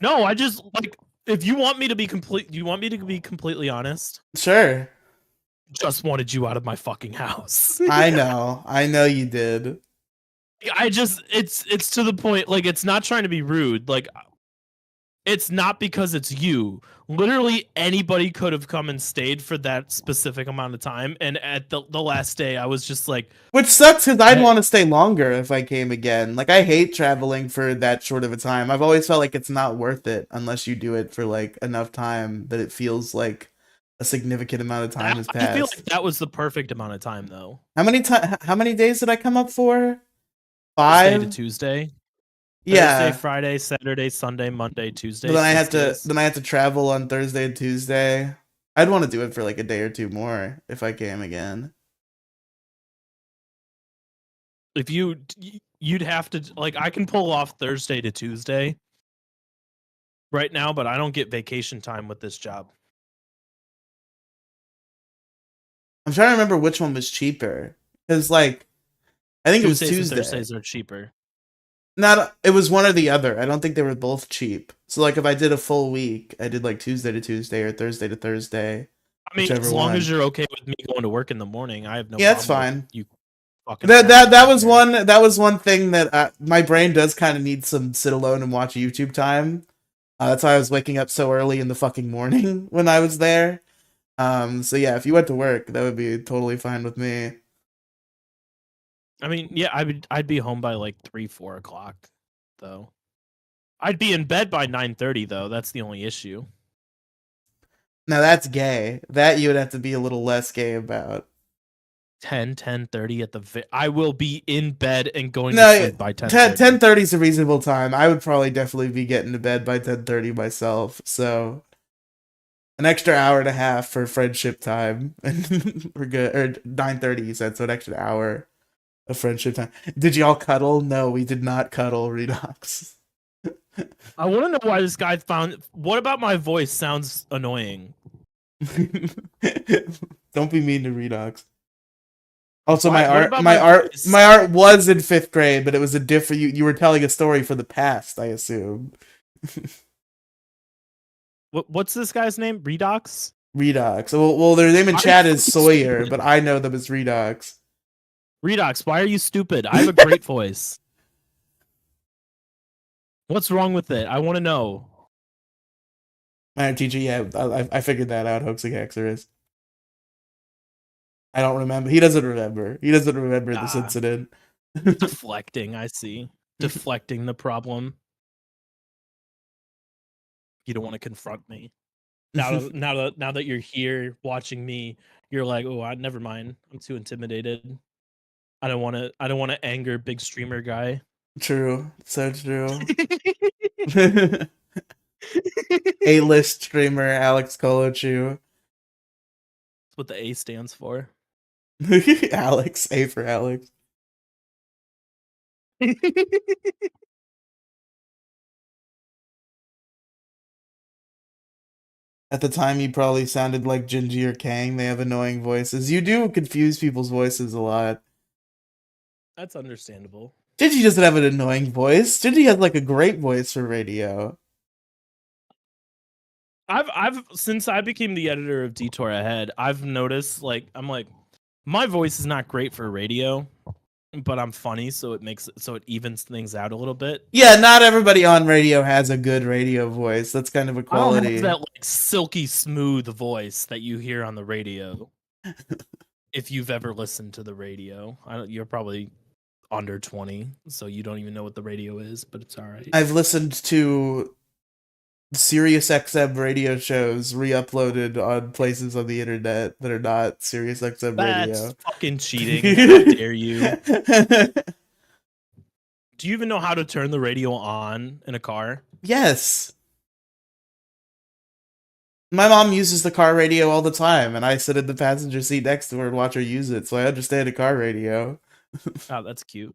S2: No, I just like if you want me to be you want me to be completely honest?
S1: Sure.
S2: Just wanted you out of my fucking house.
S1: I know. I know you did.
S2: I just it's to the point like it's not trying to be rude. Like it's not because it's you. Literally anybody could have come and stayed for that specific amount of time. And at the last day, I was just like,
S1: Which sucks because I'd
S2: hey,
S1: want to stay longer if I came again. Like I hate traveling for that short of a time. I've always felt like it's not worth it unless you do it for like enough time that it feels like a significant amount of time has
S2: I feel like
S1: passed.
S2: that was the perfect amount of time though.
S1: How many days did I come up for?
S2: Thursday to
S1: 5?
S2: Tuesday. Thursday,
S1: Yeah.
S2: Friday, Saturday, Sunday, Monday,
S1: But
S2: Tuesday,
S1: then I
S2: six
S1: had to
S2: days.
S1: then I had to travel on Thursday and Tuesday. I'd want to do it for like a day or two more if I came again.
S2: If you'd have to like I can pull off Thursday to Tuesday right now, but I don't get vacation time with this job.
S1: I'm trying to remember which one was cheaper. Cuz like I think it was
S2: Tuesdays and
S1: Tuesday.
S2: Thursdays are cheaper.
S1: Not it was one or the other. I don't think they were both cheap. So like if I did a full week, I did like Tuesday to Tuesday or Thursday to Thursday,
S2: I mean,
S1: whichever
S2: as long as
S1: one.
S2: you're okay with me going to work in the morning, I have no
S1: Yeah, it's
S2: problem with
S1: fine.
S2: you fucking
S1: That
S2: around
S1: that
S2: when
S1: that
S2: I'm
S1: was
S2: here.
S1: one thing that my brain does kind of need some sit alone and watch YouTube time. That's why I was waking up so early in the fucking morning when I was there. So yeah, if you went to work, that would be totally fine with me.
S2: I mean, yeah, I'd be home by like 3, 4 o'clock, though. I'd be in bed by 9:30 though. That's the only issue.
S1: Now that's gay. That you would have to be a little less gay about.
S2: 10:30 at the I will be in bed and going to
S1: No,
S2: sleep by
S1: 10
S2: 10:30.
S1: 30 is a reasonable time. I would probably definitely be getting to bed by 10:30 myself. So an extra hour and a half for friendship time, and we're good. Or 9:30, you said, so an extra hour of friendship time. Did y'all cuddle? No, we did not cuddle. Redox.
S2: I want to know why this guy found. What about my voice sounds annoying?
S1: Don't be mean to Redox. Also,
S2: Why? What about my voice?
S1: my art was in 5th grade, but it was a different. You were telling a story for the past, I assume.
S2: What's this guy's name? Redox.
S1: Redox. Well, their name in
S2: Why are you
S1: chat is
S2: fucking
S1: Sawyer,
S2: stupid?
S1: but I know them as Redox.
S2: Redox. Why are you stupid? I have a great voice. What's wrong with it? I want to know.
S1: My teacher, yeah, I figured that out. Hoaxing Hexerus. I don't remember. He doesn't remember. He doesn't remember this
S2: Ah,
S1: incident.
S2: deflecting. I see. Deflecting the problem. You don't want to confront me. Now that you're here watching me, you're like, oh, never mind. I'm too intimidated. I don't want to anger big streamer guy.
S1: True. So true.
S2: That's
S1: A-list streamer Alex Colochu.
S2: what the A stands for.
S1: Alex. A for Alex. At the time, you probably sounded like Jinji or Kang. They have annoying voices. You do confuse people's voices a lot.
S2: That's understandable.
S1: Jinji doesn't have an annoying voice. Jinji has like a great voice for radio.
S2: I've since I became the editor of Detour Ahead, I've noticed like I'm like my voice is not great for radio. but I'm funny, so it evens things out a little bit.
S1: Yeah, not everybody on radio has a good radio voice. That's kind of a
S2: I don't have
S1: quality.
S2: that like silky smooth voice that you hear on the radio. If you've ever listened to the radio, you're probably under 20, so you don't even know what the radio is, but it's all right.
S1: I've listened to Sirius XM radio shows re-uploaded on places on the internet that are not Sirius XM
S2: That's
S1: radio.
S2: fucking cheating. How dare you? Do you even know how to turn the radio on in a car?
S1: Yes. My mom uses the car radio all the time, and I sit in the passenger seat next to her and watch her use it, so I understand a car radio.
S2: Oh, that's cute.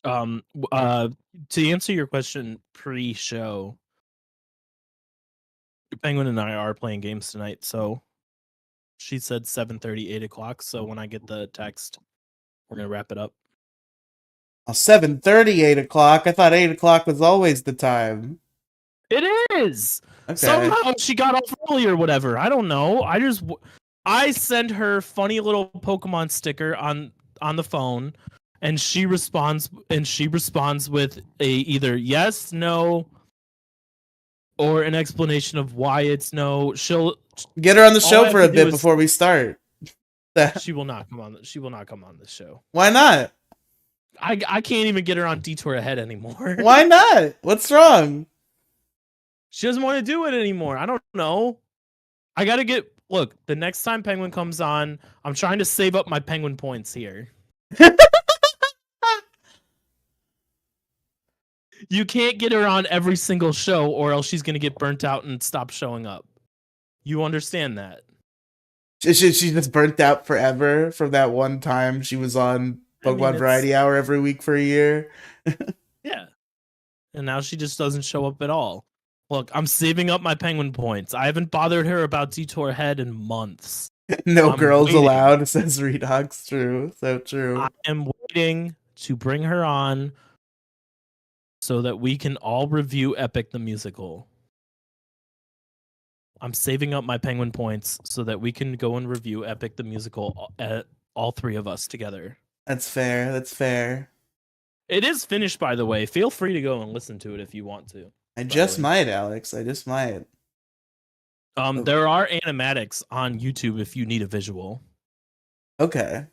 S2: To answer your question pre-show, Penguin and I are playing games tonight, so she said 7:30, 8 o'clock. So when I get the text, we're gonna wrap it up.
S1: 7:30, 8 o'clock? I thought 8 o'clock was always the time.
S2: It is!
S1: Okay.
S2: Somehow she got off early or whatever. I don't know. I send her funny little Pokemon sticker on the phone, and she responds with a either yes, no, or an explanation of why it's no. She'll
S1: get her on the
S2: all I
S1: show
S2: have
S1: for
S2: to
S1: a
S2: do
S1: bit
S2: is-
S1: before we start.
S2: She will not come on. She will not come on this show.
S1: Why not?
S2: I can't even get her on Detour Ahead anymore.
S1: Why not? What's wrong?
S2: She doesn't want to do it anymore. I don't know. I gotta get. Look, the next time Penguin comes on, I'm trying to save up my Penguin points here. You can't get her on every single show, or else she's gonna get burnt out and stop showing up. You understand that?
S1: She just burnt out forever from that one time she was on Pokemon Variety Hour every week for a year.
S2: Yeah. And now she just doesn't show up at all. Look, I'm saving up my Penguin points. I haven't bothered her about Detour Ahead in months.
S1: No
S2: I'm
S1: girls
S2: waiting.
S1: allowed, says Redox. True. So true.
S2: I am waiting to bring her on so that we can all review Epic the Musical. I'm saving up my Penguin points so that we can go and review Epic the Musical, all three of us together.
S1: That's fair. That's fair.
S2: It is finished, by the way. Feel free to go and listen to it if you want to.
S1: I just might, Alex. I just might.
S2: There are animatics on YouTube if you need a visual.
S1: Okay.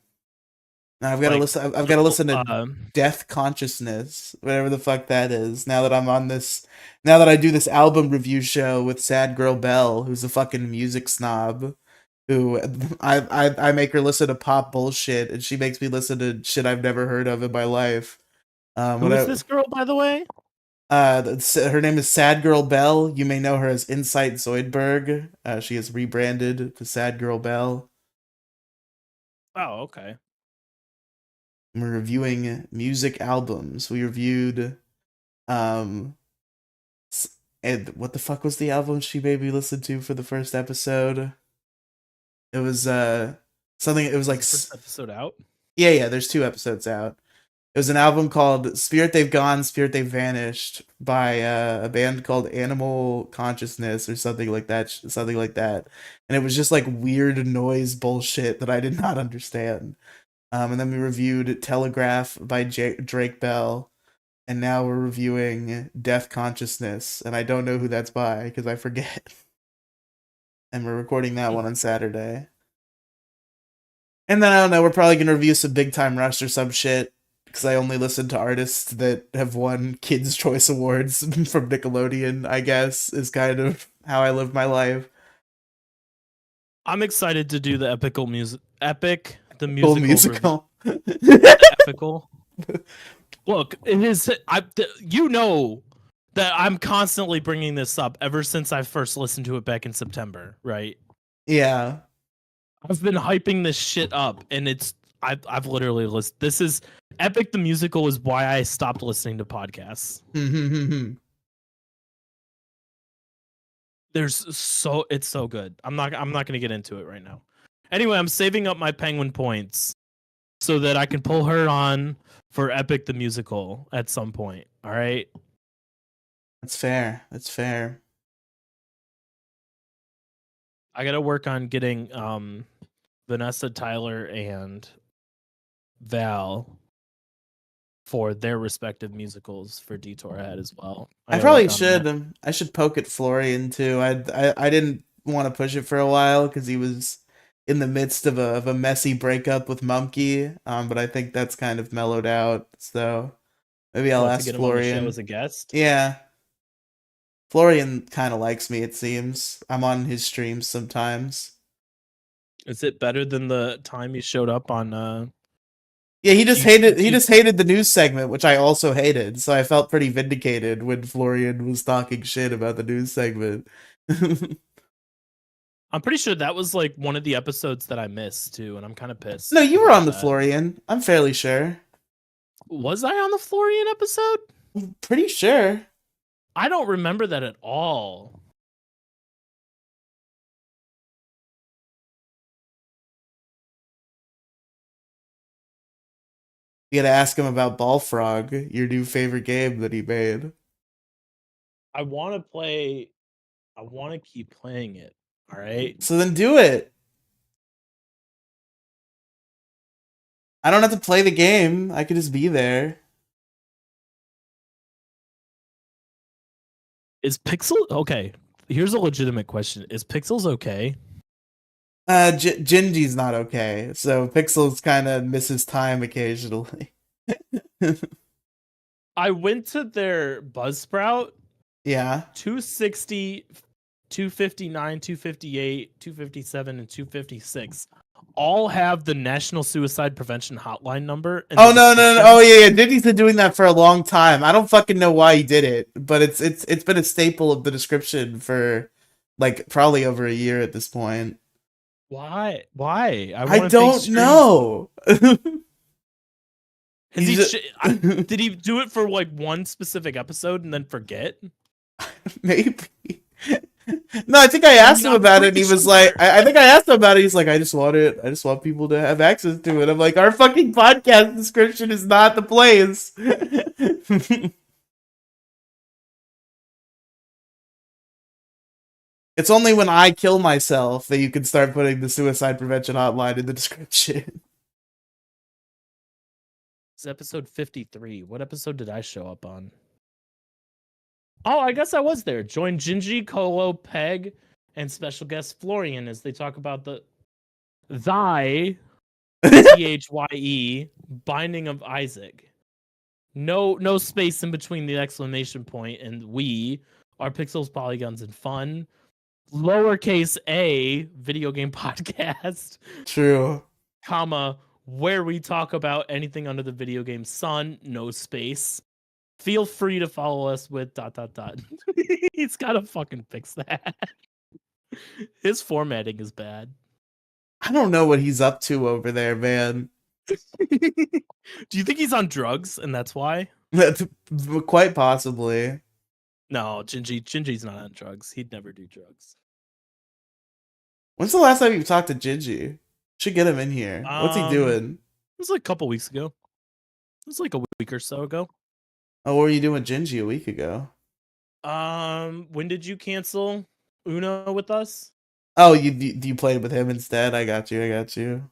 S1: Now I've got to listen. I've got to listen to Death Consciousness, whatever the fuck that is. Now that I'm on this, now that I do this album review show with Sad Girl Belle, who's a fucking music snob, who I make her listen to pop bullshit, and she makes me listen to shit I've never heard of in my life.
S2: Who is this girl, by the way?
S1: Her name is Sad Girl Belle. You may know her as Insight Zoidberg. She is rebranded to Sad Girl Belle.
S2: Oh, okay.
S1: We're reviewing music albums. We reviewed, and what the fuck was the album she made me listen to for the first episode? It was something. It was like
S2: first episode out.
S1: Yeah. There's 2 episodes out. It was an album called Spirit They've Gone, Spirit They've Vanished by a band called Animal Consciousness or something like that. And it was just like weird noise bullshit that I did not understand. And then we reviewed Telegraph by Drake Bell. And now we're reviewing Death Consciousness. And I don't know who that's by because I forget. And we're recording that one on Saturday. And then I don't know, we're probably going to review some Big Time Rush or some shit. Because I only listen to artists that have won Kids' Choice Awards from Nickelodeon, I guess, is kind of how I live my life.
S2: I'm excited to do the epical music. Epic, the musical. Epical. Look, it is. You know that I'm constantly bringing this up ever since I first listened to it back in September, right?
S1: Yeah.
S2: I've been hyping this shit up, and I've literally listened. This is Epic the Musical is why I stopped listening to podcasts. It's so good. I'm not going to get into it right now. Anyway, I'm saving up my Penguin points so that I can pull her on for Epic the Musical at some point. All right?
S1: That's fair. That's fair.
S2: I gotta work on getting Vanessa, Tyler, and Val for their respective musicals for Detour Head as well.
S1: I
S2: gotta
S1: probably
S2: work on
S1: should.
S2: that.
S1: I should poke at Florian too. I didn't want to push it for a while because he was in the midst of a messy breakup with Mumkey. But I think that's kind of mellowed out. So maybe I'll
S2: What, to
S1: ask
S2: get him on the show
S1: Florian.
S2: as a guest?
S1: Yeah, Florian kind of likes me. It seems I'm on his streams sometimes.
S2: Is it better than the time he showed up on
S1: Yeah, he just hated he
S2: QQQ?
S1: just hated the news segment, which I also hated. So I felt pretty vindicated when Florian was talking shit about the news segment.
S2: I'm pretty sure that was like one of the episodes that I missed too, and I'm kind of pissed.
S1: No, you were
S2: about
S1: on the
S2: that.
S1: Florian. I'm fairly sure.
S2: Was I on the Florian episode?
S1: Pretty sure.
S2: I don't remember that at all.
S1: You gotta ask him about Ballfrog, your new favorite game that he made.
S2: I want to play. I want to keep playing it. All right.
S1: So then do it. I don't have to play the game. I could just be there.
S2: Is Pixel okay? Here's a legitimate question: Is Pixels okay?
S1: Gingy's not okay, so Pixels kind of misses time occasionally.
S2: I went to their Buzzsprout.
S1: Yeah.
S2: 260, 259, 258, 257, and 256 all have the National Suicide Prevention Hotline number.
S1: Oh no. Oh yeah. Gingy's been doing that for a long time. I don't fucking know why he did it, but it's been a staple of the description for like probably over a year at this point.
S2: Why?
S1: I don't know.
S2: Has did he do it for like one specific episode and then forget?
S1: Maybe. No, I think I asked him about it and he was like, I think I asked him about it. He's like, I just want people to have access to it. I'm like, our fucking podcast description is not the place. It's only when I kill myself that you can start putting the suicide prevention hotline in the description.
S2: It's episode 53. What episode did I show up on? Oh, I guess I was there. Join Gingy, Colo, Peg, and special guest Florian as they talk about the thy THYE binding of Isaac. No space in between the exclamation point and we are pixels, polygons, and fun. Lowercase a video game podcast.
S1: True.
S2: Comma, where we talk about anything under the video game sun, no space. Feel free to follow us with ... He's gotta fucking fix that. His formatting is bad.
S1: I don't know what he's up to over there, man.
S2: Do you think he's on drugs and that's why?
S1: Quite possibly.
S2: No, Gingy's not on drugs. He'd never do drugs.
S1: When's the last time you talked to Gingy? Should get him in here. What's he doing?
S2: It was like a couple weeks ago. It was like a week or so ago.
S1: Oh, what were you doing with Gingy a week ago?
S2: When did you cancel Uno with us?
S1: Oh, you played with him instead? I got you.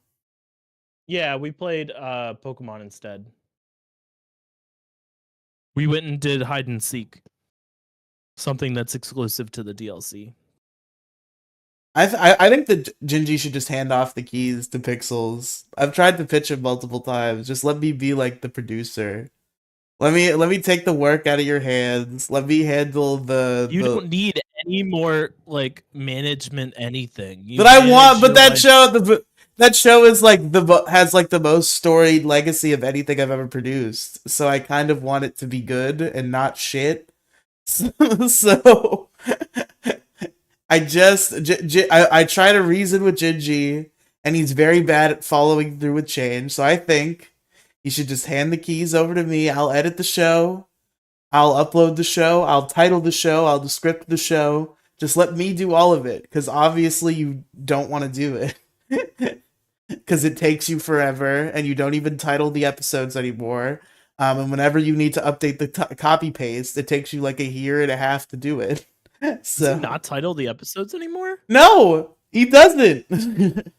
S2: Yeah, we played Pokemon instead. We went and did hide and seek. Something that's exclusive to the DLC.
S1: I think that Gingy should just hand off the keys to Pixels. I've tried to pitch him multiple times. Just let me be like the producer. Let me take the work out of your hands. Let me handle the.
S2: You don't need any more like management anything.
S1: But that show is like has like the most storied legacy of anything I've ever produced. So I kind of want it to be good and not shit. So I try to reason with Gingy, and he's very bad at following through with change. So I think you should just hand the keys over to me. I'll edit the show. I'll upload the show. I'll title the show. I'll script the show. Just let me do all of it, because obviously you don't want to do it. Because it takes you forever, and you don't even title the episodes anymore. And whenever you need to update the copy paste, it takes you like a year and a half to do it. So
S2: does it not title the episodes anymore?
S1: No, He doesn't.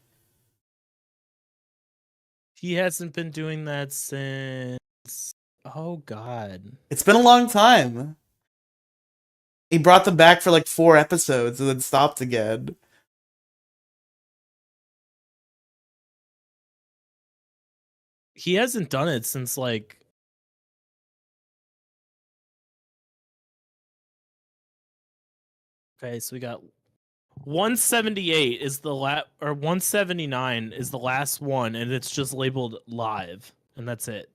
S2: He hasn't been doing that since. Oh God.
S1: It's been a long time. He brought them back for like 4 episodes and then stopped again.
S2: He hasn't done it since like. Okay, so we got 178 is the or 179 is the last one, and it's just labeled live, and that's it.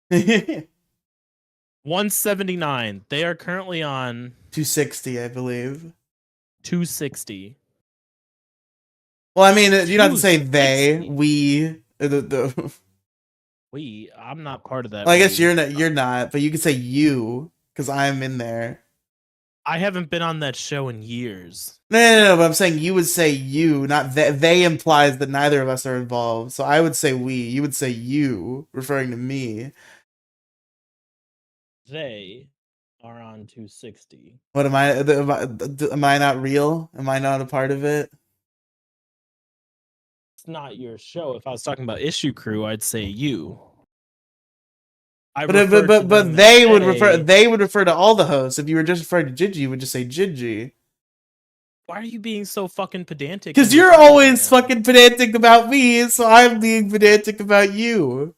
S2: 179. They are currently on
S1: 260, I believe.
S2: 260.
S1: Well, I mean, you don't have to say
S2: 260?
S1: they, we.
S2: I'm not part of that.
S1: Well, I guess
S2: We.
S1: you're not, but you could say you because I'm in there.
S2: I haven't been on that show in years.
S1: No, but I'm saying you would say you, not they. They implies that neither of us are involved. So I would say we. You would say you, referring to me.
S2: They are on 260.
S1: What am I? Am I not real? Am I not a part of it?
S2: It's not your show. If I was talking about Issue Crew, I'd say you. I
S1: But
S2: refer to them as
S1: they would refer to all the hosts. If you were just referring to Gigi, you would just say Gigi.
S2: Why are you being so fucking pedantic?
S1: Because you're always fucking pedantic about me, so I'm being pedantic about you.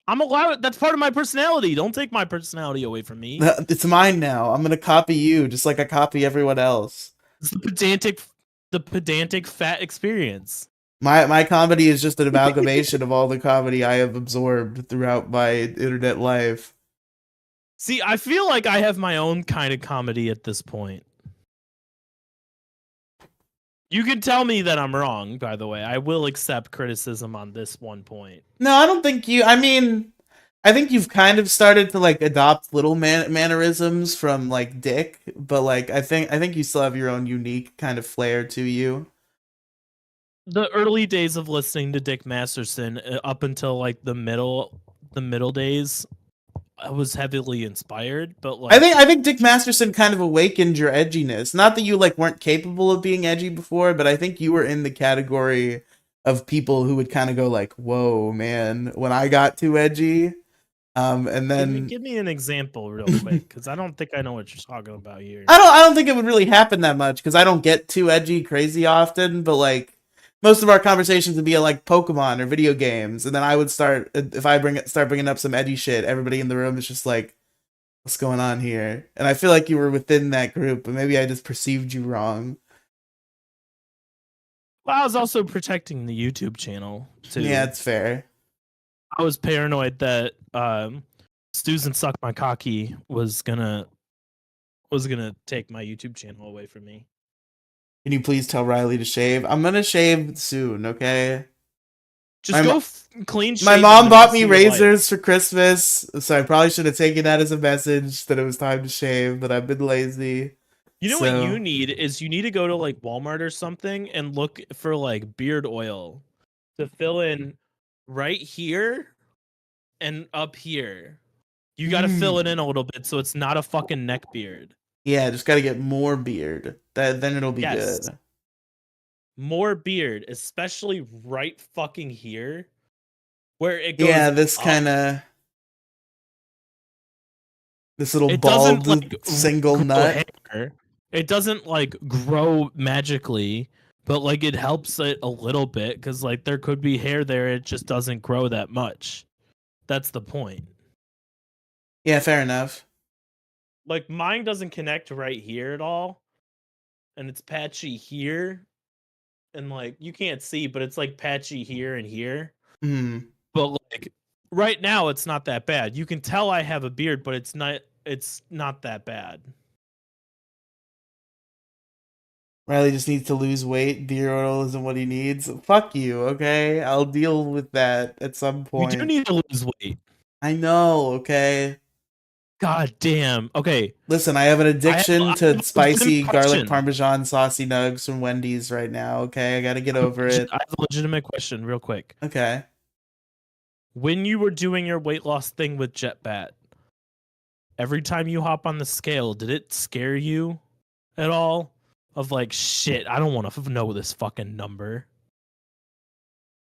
S2: I'm allowed. That's part of my personality. Don't take my personality away from me.
S1: It's mine now. I'm gonna copy you, just like I copy everyone else.
S2: It's the pedantic fat experience.
S1: My comedy is just an amalgamation of all the comedy I have absorbed throughout my internet life.
S2: See, I feel like I have my own kind of comedy at this point. You can tell me that I'm wrong, by the way. I will accept criticism on this one point.
S1: No, I don't think you. I mean, I think you've kind of started to like adopt little mannerisms from like Dick, but like I think you still have your own unique kind of flair to you.
S2: The early days of listening to Dick Masterson, up until like the middle days, I was heavily inspired. But like,
S1: I think Dick Masterson kind of awakened your edginess. Not that you like weren't capable of being edgy before, but I think you were in the category of people who would kind of go like, "Whoa, man!" When I got too edgy, and then
S2: give me an example real quick, because I don't think I know what you're talking about here.
S1: I don't think it would really happen that much because I don't get too edgy crazy often, but like most of our conversations would be like Pokemon or video games, and then I would start if I start bringing up some edgy shit. Everybody in the room is just like, "What's going on here?" And I feel like you were within that group, but maybe I just perceived you wrong.
S2: Well, I was also protecting the YouTube channel too.
S1: Yeah, it's fair.
S2: I was paranoid that Susan Suck My Cocky was gonna take my YouTube channel away from me.
S1: Can you please tell Riley to shave? I'm gonna shave soon, okay?
S2: Just go clean shave.
S1: My mom bought me razors for Christmas, so I probably should have taken that as a message that it was time to shave, but I've been lazy.
S2: You know what you need is you need to go to like Walmart or something and look for like beard oil to fill in right here and up here. You got to fill it in a little bit so it's not a fucking neck beard.
S1: Yeah, just got to get more beard. Then it'll be good.
S2: More beard, especially right fucking here where it goes.
S1: Yeah, this little bald like, single nut.
S2: Hair. It doesn't like grow magically, but like it helps it a little bit because like there could be hair there, it just doesn't grow that much. That's the point.
S1: Yeah, fair enough.
S2: Like mine doesn't connect right here at all, and it's patchy here, and like you can't see, but it's like patchy here and here. But like right now, it's not that bad. You can tell I have a beard, but it's not that bad.
S1: Riley just needs to lose weight. Beard oil isn't what he needs. Fuck you, okay? I'll deal with that at some point.
S2: You do need to lose weight.
S1: I know, okay?
S2: God damn. Okay.
S1: Listen, I have an addiction to spicy garlic parmesan saucy nugs from Wendy's right now, okay? I gotta get over it.
S2: I have a legitimate question real quick.
S1: Okay.
S2: When you were doing your weight loss thing with JetBat, every time you hop on the scale, did it scare you at all? of like, shit, I don't want to know this fucking number.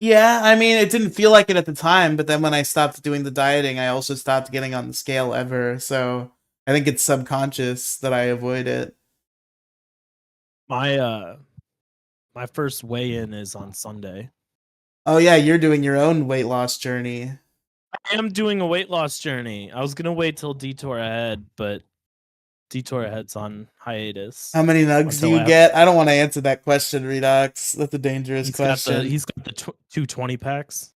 S1: Yeah, I mean, it didn't feel like it at the time, but then when I stopped doing the dieting, I also stopped getting on the scale ever. So I think it's subconscious that I avoid it.
S2: My my first weigh in is on Sunday.
S1: Oh yeah, you're doing your own weight loss journey.
S2: I am doing a weight loss journey. I was gonna wait till Detour ahead, but Detour ahead's on hiatus
S1: How many nugs do
S2: until
S1: you
S2: after.
S1: get? I don't want to answer that question, Redox. That's a dangerous question.
S2: He's got the 220 packs.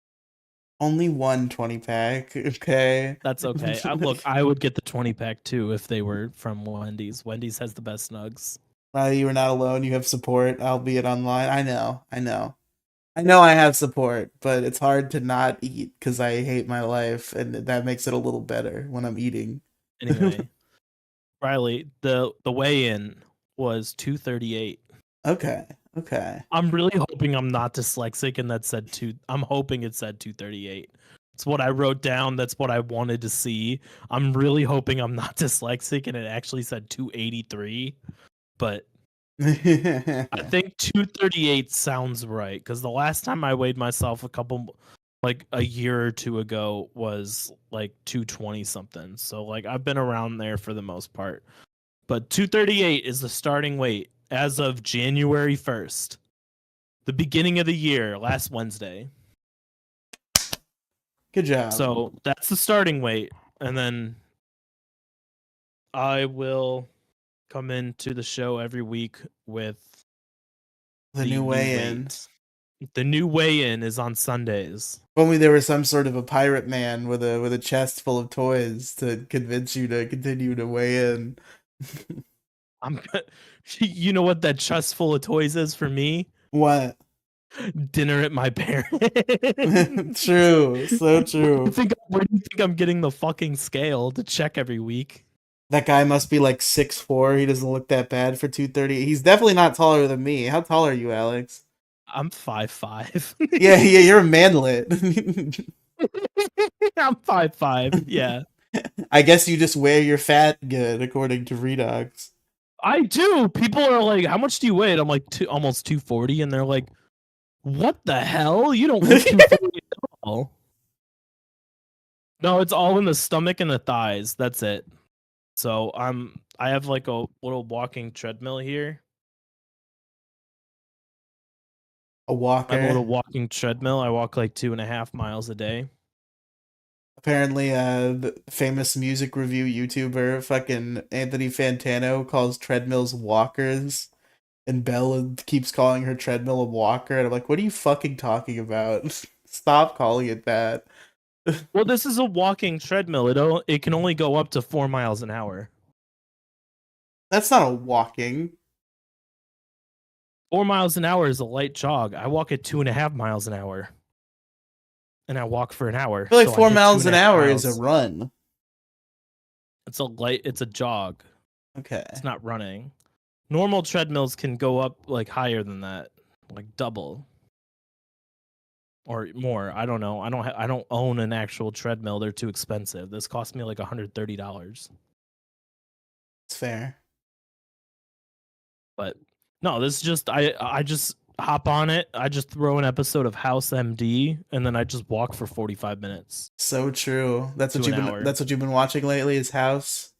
S1: Only one 20 pack. Okay.
S2: That's okay. Look, I would get the 20 pack too if they were from Wendy's. Wendy's has the best nugs.
S1: You are not alone. You have support, albeit online. I know. I know. I know I have support, but it's hard to not eat because I hate my life, and that makes it a little better when I'm eating.
S2: Anyway, Riley, the weigh in was 238.
S1: Okay. Okay.
S2: I'm really hoping I'm not dyslexic and that said two. I'm hoping it said 238. It's what I wrote down. That's what I wanted to see. I'm really hoping I'm not dyslexic and it actually said 283. But I think 238 sounds right because the last time I weighed myself like a year or two ago was like 220 something. So like I've been around there for the most part. But 238 is the starting weight as of January 1st, the beginning of the year, last Wednesday.
S1: Good job.
S2: So that's the starting weight. And then I will come into the show every week with
S1: The new weigh-in.
S2: weight. The new weigh-in is on Sundays.
S1: If only there was some sort of a pirate man with a chest full of toys to convince you to continue to weigh in.
S2: I'm you know what that chest full of toys is for me?
S1: What?
S2: Dinner at my parents.
S1: True, so true.
S2: Where do you think I'm getting the fucking scale to check every week?
S1: That guy must be like 6'4". He doesn't look that bad for 230. He's definitely not taller than me. How tall are you, Alex?
S2: I'm 5'5".
S1: Yeah, you're a manlet.
S2: I'm 5'5". Yeah.
S1: I guess you just wear your fat good, according to Redox.
S2: I do. People are like, "How much do you weigh?" I'm like, almost 240, and they're like, "What the hell? You don't look 240 at all." No, it's all in the stomach and the thighs. That's it. So I have like a little walking treadmill here.
S1: A
S2: I have a little
S1: walker.
S2: walking treadmill. I walk like 2.5 miles a day.
S1: Apparently, the famous music review YouTuber fucking Anthony Fantano calls treadmills walkers, and Bella keeps calling her treadmill a walker, and I'm like, what are you fucking talking about? Stop calling it that.
S2: Well, this is a walking treadmill. It can only go up to 4 miles an hour.
S1: That's not a walking.
S2: 4 miles an hour is a light jog. I walk at 2.5 miles an hour, and I walk for an hour.
S1: I feel like
S2: so
S1: 4 miles an hour
S2: miles.
S1: is a run.
S2: It's a jog.
S1: Okay.
S2: It's not running. Normal treadmills can go up like higher than that, like double or more. I don't know. I don't own an actual treadmill. They're too expensive. This cost me like $130.
S1: It's fair.
S2: But no, this is just I just hop on it. I just throw an episode of House MD and then I just walk for 45 minutes.
S1: So true. That's what
S2: To
S1: you've
S2: an
S1: been
S2: hour.
S1: that's what you've been watching lately is House.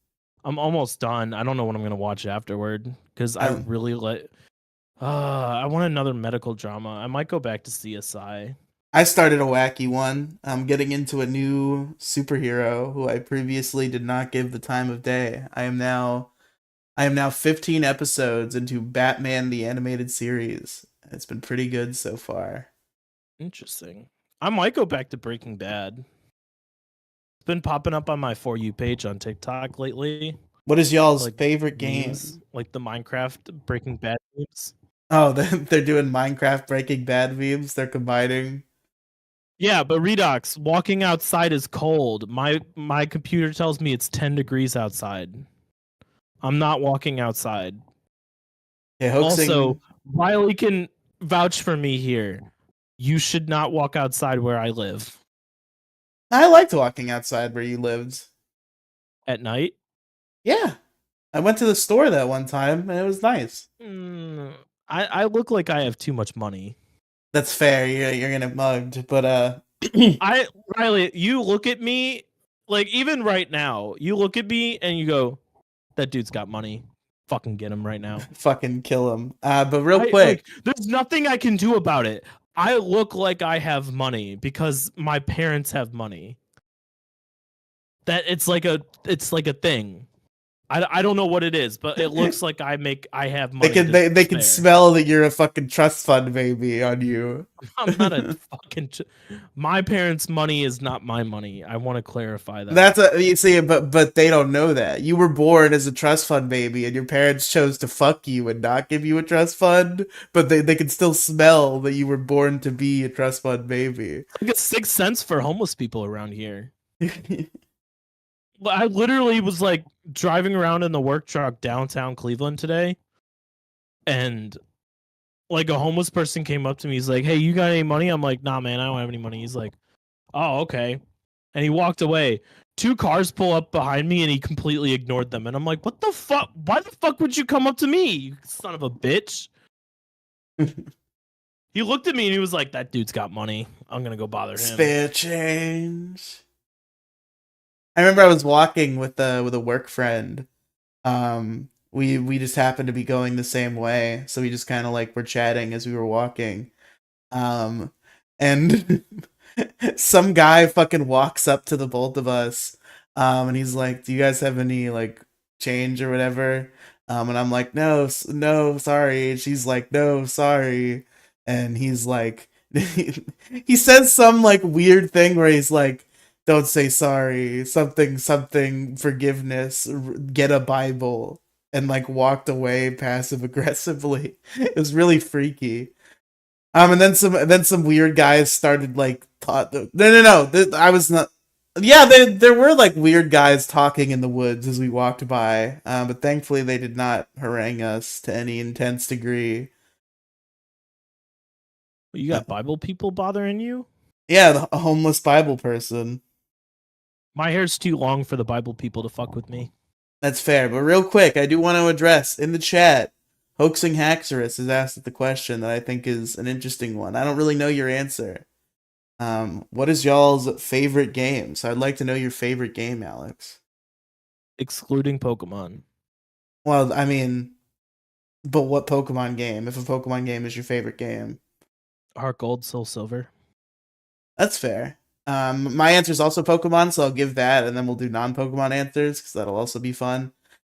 S2: I'm almost done. I don't know what I'm gonna watch afterward because I really I want another medical drama. I might go back to CSI.
S1: I started a wacky one. I'm getting into a new superhero who I previously did not give the time of day. I am now 15 episodes into Batman the Animated Series. It's been pretty good so far.
S2: Interesting. I might go back to Breaking Bad. It's been popping up on my For You page on TikTok lately.
S1: What is y'all's
S2: Like
S1: favorite
S2: memes,
S1: game?
S2: like the Minecraft Breaking Bad memes.
S1: Oh, they're doing Minecraft Breaking Bad memes. They're combining.
S2: Yeah, but Redox, walking outside is cold. My computer tells me it's 10 degrees outside. I'm not walking outside.
S1: Okay, hoaxing.
S2: Also, Riley can vouch for me here. You should not walk outside where I live
S1: I liked walking outside where you lived.
S2: at night.
S1: Yeah, I went to the store that one time and it was nice.
S2: Mm, I look like I have too much money.
S1: That's fair. You're gonna get mugged, but
S2: I Riley, you look at me like even right now, you look at me and you go, "That dude's got money. Fucking get him right now."
S1: fucking kill him. But real
S2: I like
S1: quick,
S2: there's nothing I can do about it. I look like I have money because my parents have money. That it's like a thing. I don't know what it is, but it looks like I have
S1: they
S2: money
S1: can
S2: to
S1: they can
S2: spare.
S1: smell that you're a fucking trust fund baby on you.
S2: I'm not a fucking. My parents' money is not my money. I want to clarify that.
S1: That's a you see, but they don't know that you were born as a trust fund baby, and your parents chose to fuck you and not give you a trust fund. But they can still smell that you were born to be a trust fund baby.
S2: Like it's 6 cents for homeless people around here. I literally was like driving around in the work truck downtown Cleveland today, and like a homeless person came up to me. He's like, "Hey, you got any money?" I'm like, "Nah, man, I don't have any money." He's like, "Oh, okay," and he walked away. Two cars pull up behind me, and he completely ignored them. And I'm like, "What the fuck? Why the fuck would you come up to me, you son of a bitch?" He looked at me and he was like, "That dude's got money. I'm gonna go bother him."
S1: Spare change. I remember I was walking with a work friend. We just happened to be going the same way, so we just kind of like were chatting as we were walking. Um, and some guy fucking walks up to the both of us, and he's like, "Do you guys have any like change or whatever?" And I'm like, "No, no, sorry." And she's like, "No, sorry." And he's like, he says some like weird thing where he's like, "Don't say sorry, something, something, forgiveness, get a Bible." And like walked away passive aggressively. It was really freaky. And then some weird guys started like no. I was not. Yeah, there were like weird guys talking in the woods as we walked by, but thankfully they did not harangue us to any intense degree.
S2: You
S1: Uh,
S2: got Bible people bothering you?
S1: yeah, a homeless Bible person.
S2: My hair's too long for the Bible people to fuck with me.
S1: That's fair, but real quick, I do want to address in the chat. Hoaxing Haxorus has asked the question that I think is an interesting one. I don't really know your answer. What is y'all's favorite game? So I'd like to know your favorite game, Alex.
S2: Excluding Pokemon.
S1: Well, I mean, but what Pokemon game? If a Pokemon game is your favorite game,
S2: Heart Gold, Soul Silver.
S1: that's fair. My answer is also Pokemon, so I'll give that, and then we'll do non-Pokemon answers because that'll also be fun.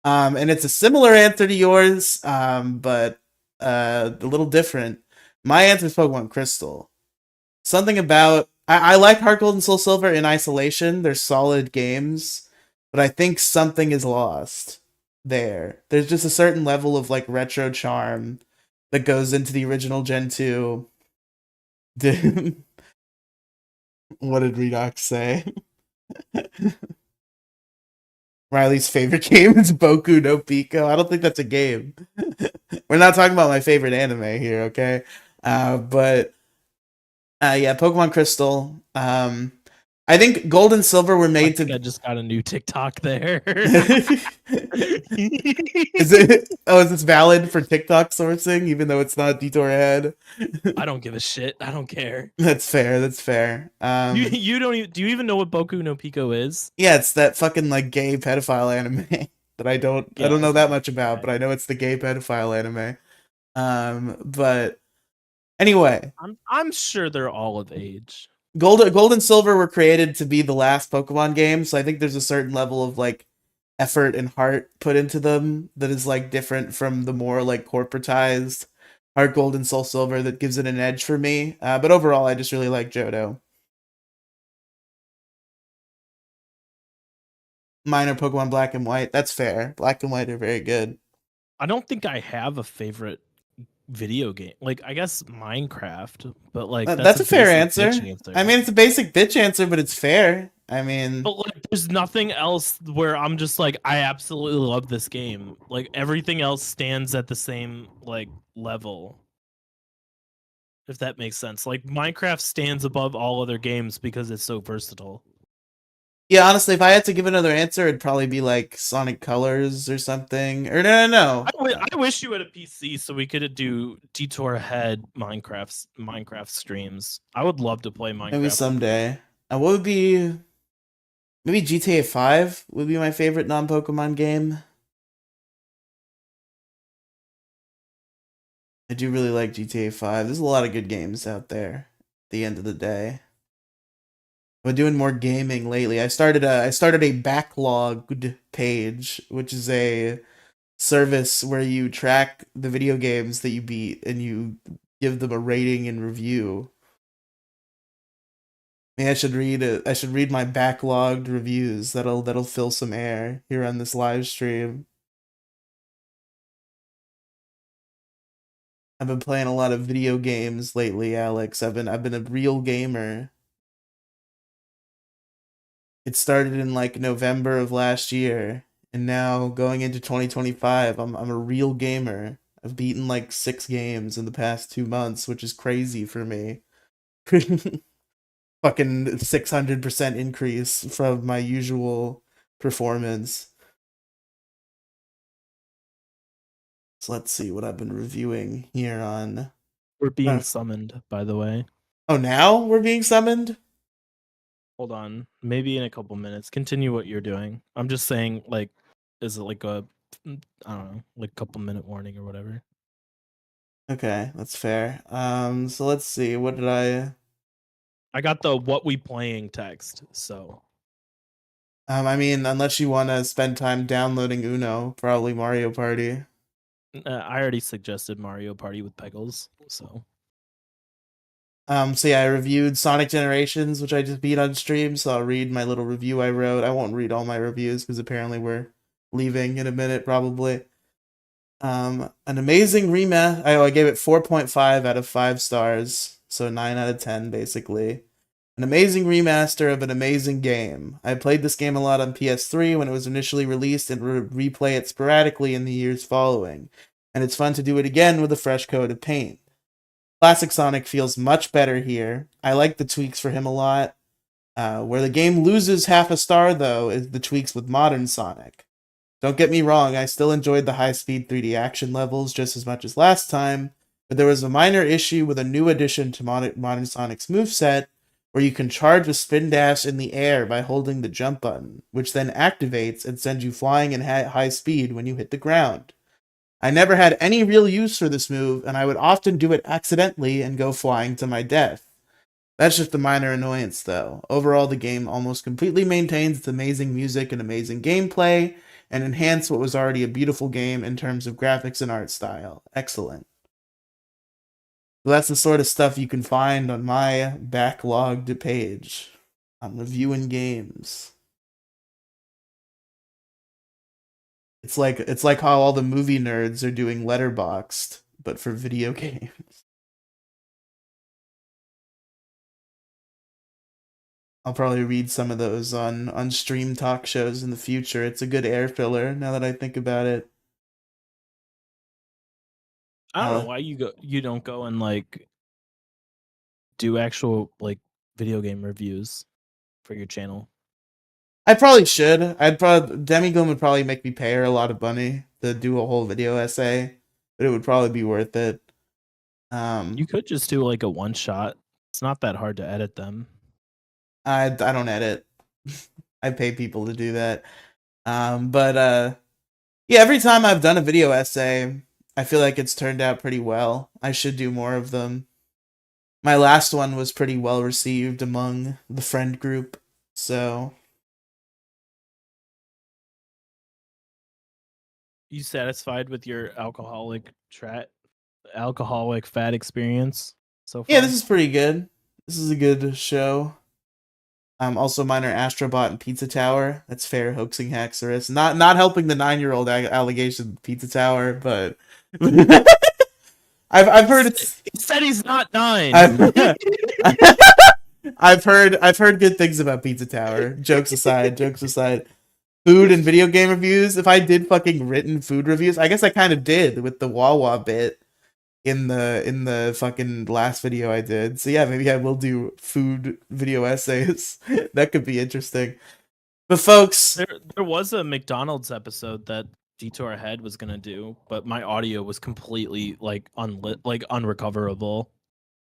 S1: And it's a similar answer to yours, but a little different. My answer is Pokemon Crystal. Something about I like Heart Gold and Soul Silver in isolation. They're solid games, but I think something is lost there. There's just a certain level of like retro charm that goes into the original Gen 2. What did Redox say? Riley's favorite game is Boku no Pico. I don't think that's a game. We're not talking about my favorite anime here, okay? But yeah, Pokemon Crystal. I think Gold and Silver were
S2: I
S1: made
S2: think
S1: to.
S2: I just got a new TikTok there.
S1: Is it? Oh, is this valid for TikTok sourcing, even though it's not Detour ad?
S2: I don't give a shit. I don't care.
S1: That's fair. That's fair.
S2: You don't even, do you even know what Boku no Pico is?
S1: Yeah, it's that fucking like gay pedophile anime that I
S2: Yeah,
S1: don't know that much about, but
S2: okay.
S1: I know it's the gay pedophile anime. But anyway,
S2: I'm sure they're all of age.
S1: Gold and Silver were created to be the last Pokemon game, so I think there's a certain level of like effort and heart put into them that is like different from the more like corporatized Heart Gold and Soul Silver that gives it an edge for me. But overall, I just really like Johto. Mine are Pokemon Black and White. That's fair. Black and White are very good.
S2: I don't think I have a favorite video game. Like I guess Minecraft, but like that's
S1: That's
S2: a
S1: a fair
S2: basic bitch
S1: answer. I
S2: answer.
S1: mean, it's a basic bitch answer, but it's fair. I mean,
S2: But like there's nothing else where I'm just like I absolutely love this game. Like everything else stands at the same like level. If that makes sense. Like Minecraft stands above all other games because it's so versatile.
S1: Yeah, honestly, if I had to give another answer, it'd probably be like Sonic Colors or something. Or no, no.
S2: I wish you had a PC so we could do Detour Head Minecraft streams. I would love to play
S1: Maybe
S2: Minecraft with you.
S1: someday. What would be maybe GTA 5 would be my favorite non-Pokemon game. I do really like GTA 5. There's a lot of good games out there at the end of the day. I've been doing more gaming lately. I started a backlogged page, which is a service where you track the video games that you beat and you give them a rating and review. Maybe I should read my backlogged reviews. That'll fill some air here on this live stream. I've been playing a lot of video games lately, Alex. I've been a real gamer. It started in like November of last year, and now going into 2025, I'm a real gamer. I've beaten like 6 games in the past 2 months, which is crazy for me. Fucking 600% increase from my usual performance. So let's see what I've been reviewing here on.
S2: We're being
S1: Uh,
S2: summoned, by the way.
S1: oh, now we're being summoned?
S2: Hold on. Maybe in a couple minutes. Continue what you're doing. I'm just saying, like, is it like a, I don't know, like couple minute warning or whatever?
S1: Okay, that's fair. So let's see. What did I?
S2: I got the what we playing text, so
S1: I mean, unless you want to spend time downloading Uno, probably Mario Party.
S2: I already suggested Mario Party with Pegels, so
S1: So yeah, I reviewed Sonic Generations, which I just beat on stream. So I'll read my little review I wrote. I won't read all my reviews because apparently we're leaving in a minute, probably. An amazing rematch. I gave it 4.5 out of 5 stars, so 9 out of 10 basically. An amazing remaster of an amazing game. I played this game a lot on PS3 when it was initially released and replay it sporadically in the years following. And it's fun to do it again with a fresh coat of paint. Classic Sonic feels much better here. I like the tweaks for him a lot. Where the game loses half a star, though, is the tweaks with modern Sonic. Don't get me wrong, I still enjoyed the high-speed 3D action levels just as much as last time, but there was a minor issue with a new addition to modern Sonic's moveset, where you can charge a spin dash in the air by holding the jump button, which then activates and sends you flying in high speed when you hit the ground. I never had any real use for this move, and I would often do it accidentally and go flying to my death. That's just a minor annoyance, though. Overall, the game almost completely maintains its amazing music and amazing gameplay, and enhance what was already a beautiful game in terms of graphics and art style. Excellent. So that's the sort of stuff you can find on my backlogged page. I'm reviewing games. It's like how all the movie nerds are doing Letterboxd, but for video games. I'll probably read some of those on stream talk shows in the future. It's a good air filler now that I think about it.
S2: I don't know why you don't go and like do actual like video game reviews for your channel.
S1: I probably should. I'd probably Demigloom would probably make me pay her a lot of money to do a whole video essay, but it would probably be worth it.
S2: You could just do like a one shot. It's not that hard to edit them.
S1: I don't edit. I pay people to do that. But yeah, every time I've done a video essay, I feel like it's turned out pretty well. I should do more of them. My last one was pretty well received among the friend group, so
S2: You satisfied with your alcoholic fat experience so
S1: yeah,
S2: far?
S1: this is pretty good. This is a good show. Also, minor Astrobot and Pizza Tower. That's fair, hoaxing Haxorus. Not helping the 9-year-old allegation of Pizza Tower, but I've heard it's
S2: He said he's not 9.
S1: I've, I've heard good things about Pizza Tower. Jokes aside. Food and video game reviews. If I did fucking written food reviews, I guess I kind of did with the Wawa bit in the fucking last video I did. So yeah, maybe I will do food video essays. That could be interesting. But folks,
S2: There was a McDonald's episode that Detour Ahead was gonna do, but my audio was completely like unrecoverable.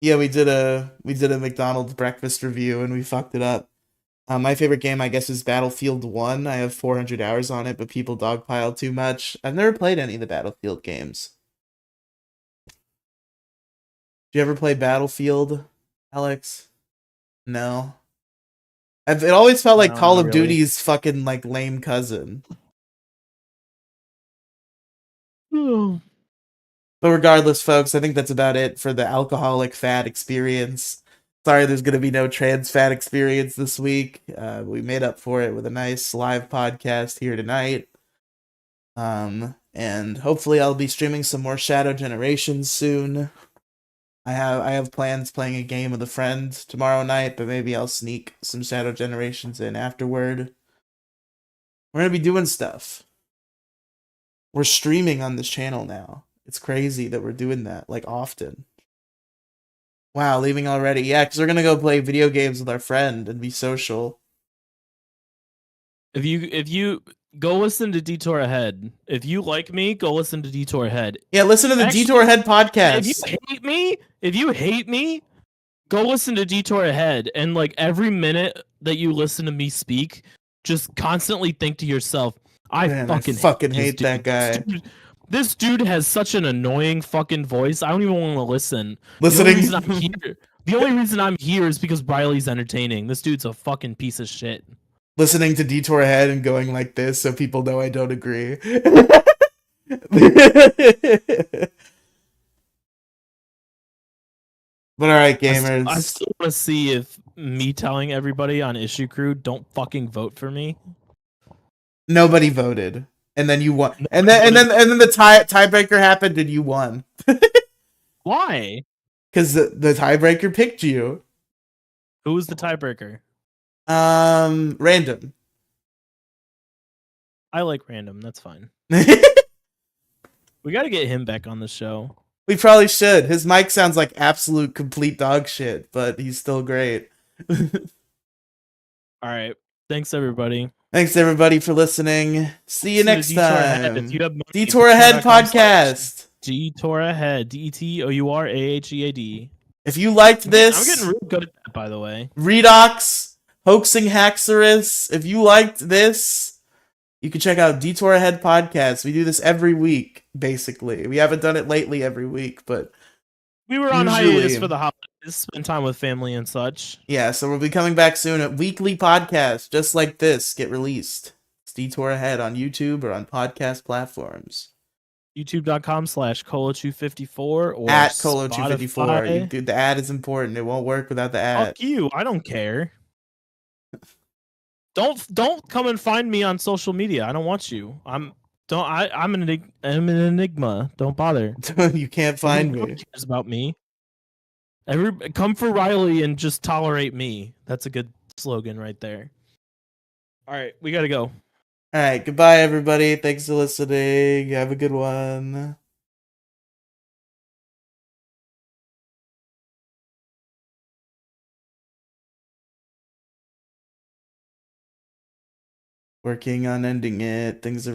S1: yeah, we did a McDonald's breakfast review and we fucked it up. My favorite game, I guess, is Battlefield 1. I have 400 hours on it, but people dogpile too much. I've never played any of the Battlefield games. Do you ever play Battlefield, Alex? No. It always felt like
S2: No,
S1: Call
S2: not
S1: of
S2: really.
S1: Duty's fucking like lame cousin.
S2: Oh,
S1: But regardless, folks, I think that's about it for the alcoholic fat experience. Sorry, there's going to be no trans fat experience this week. We made up for it with a nice live podcast here tonight. And hopefully I'll be streaming some more Shadow Generations soon. I have plans playing a game with a friend tomorrow night, but maybe I'll sneak some Shadow Generations in afterward. We're gonna be doing stuff. We're streaming on this channel now. It's crazy that we're doing that like often. Wow, leaving already? Yeah, because we're gonna go play video games with our friend and be social.
S2: if you go listen to Detour Ahead, if you like me, go listen to Detour Ahead.
S1: Yeah, listen to the Detour
S2: Actually,
S1: Head
S2: if you
S1: podcast.
S2: hate me, go listen to Detour Ahead, and like every minute that you listen to me speak, just constantly think to yourself, I
S1: Man, I
S2: fucking hate
S1: fucking
S2: this
S1: hate that
S2: dude.
S1: guy.
S2: This dude has such an annoying fucking voice. I don't even want to listen. The only reason I'm
S1: Listening
S2: here, the only reason I'm here is because Riley's entertaining. This dude's a fucking piece of shit.
S1: listening to Detour Head and going like this so people know I don't agree. But alright,
S2: I
S1: gamers.
S2: still want to see if me telling everybody on Issue Crew don't fucking vote for me.
S1: Nobody voted. And then you won. And
S2: Nobody
S1: then and
S2: voted.
S1: then and then the tiebreaker happened and you won.
S2: Why?
S1: Because the tiebreaker picked you.
S2: Who was the tiebreaker?
S1: Random.
S2: I like random. That's fine.
S1: We
S2: We got to get him back on the show.
S1: probably should. His mic sounds like absolute complete dog shit, but he's still great.
S2: All right. Thanks, everybody.
S1: Thanks everybody for listening. See you
S2: Listen to
S1: next
S2: Detour Ahead. If
S1: time.
S2: you have money,
S1: Detour Ahead podcast.
S2: Detour Ahead. DETOURAHEAD.
S1: If you liked
S2: I'm getting
S1: this,
S2: really good at that, by the way.
S1: Redox, Hoaxing Haxorus, if you liked this, you can check out Detour Ahead podcast. We do this every week, basically. We haven't done it lately every week, but
S2: We were on
S1: usually,
S2: hiatus for the holidays, spend time with family and such.
S1: yeah, so we'll be coming back soon. A weekly podcast just like this get released. It's Detour Ahead on YouTube or on podcast platforms.
S2: YouTube.com/Colochu54 or
S1: At Colochu54.
S2: Spotify.
S1: Dude, the ad is important. It won't work without the ad.
S2: Fuck you. I don't care. Don't come and find me on social media. I don't want you. I'm an enigma. Don't bother.
S1: You can't find
S2: Nobody
S1: me.
S2: cares about me. Come for Riley and just tolerate me. That's a good slogan right there. All right, we gotta go.
S1: All right, goodbye, everybody. Thanks for listening. Have a good one. Working on ending it. Things are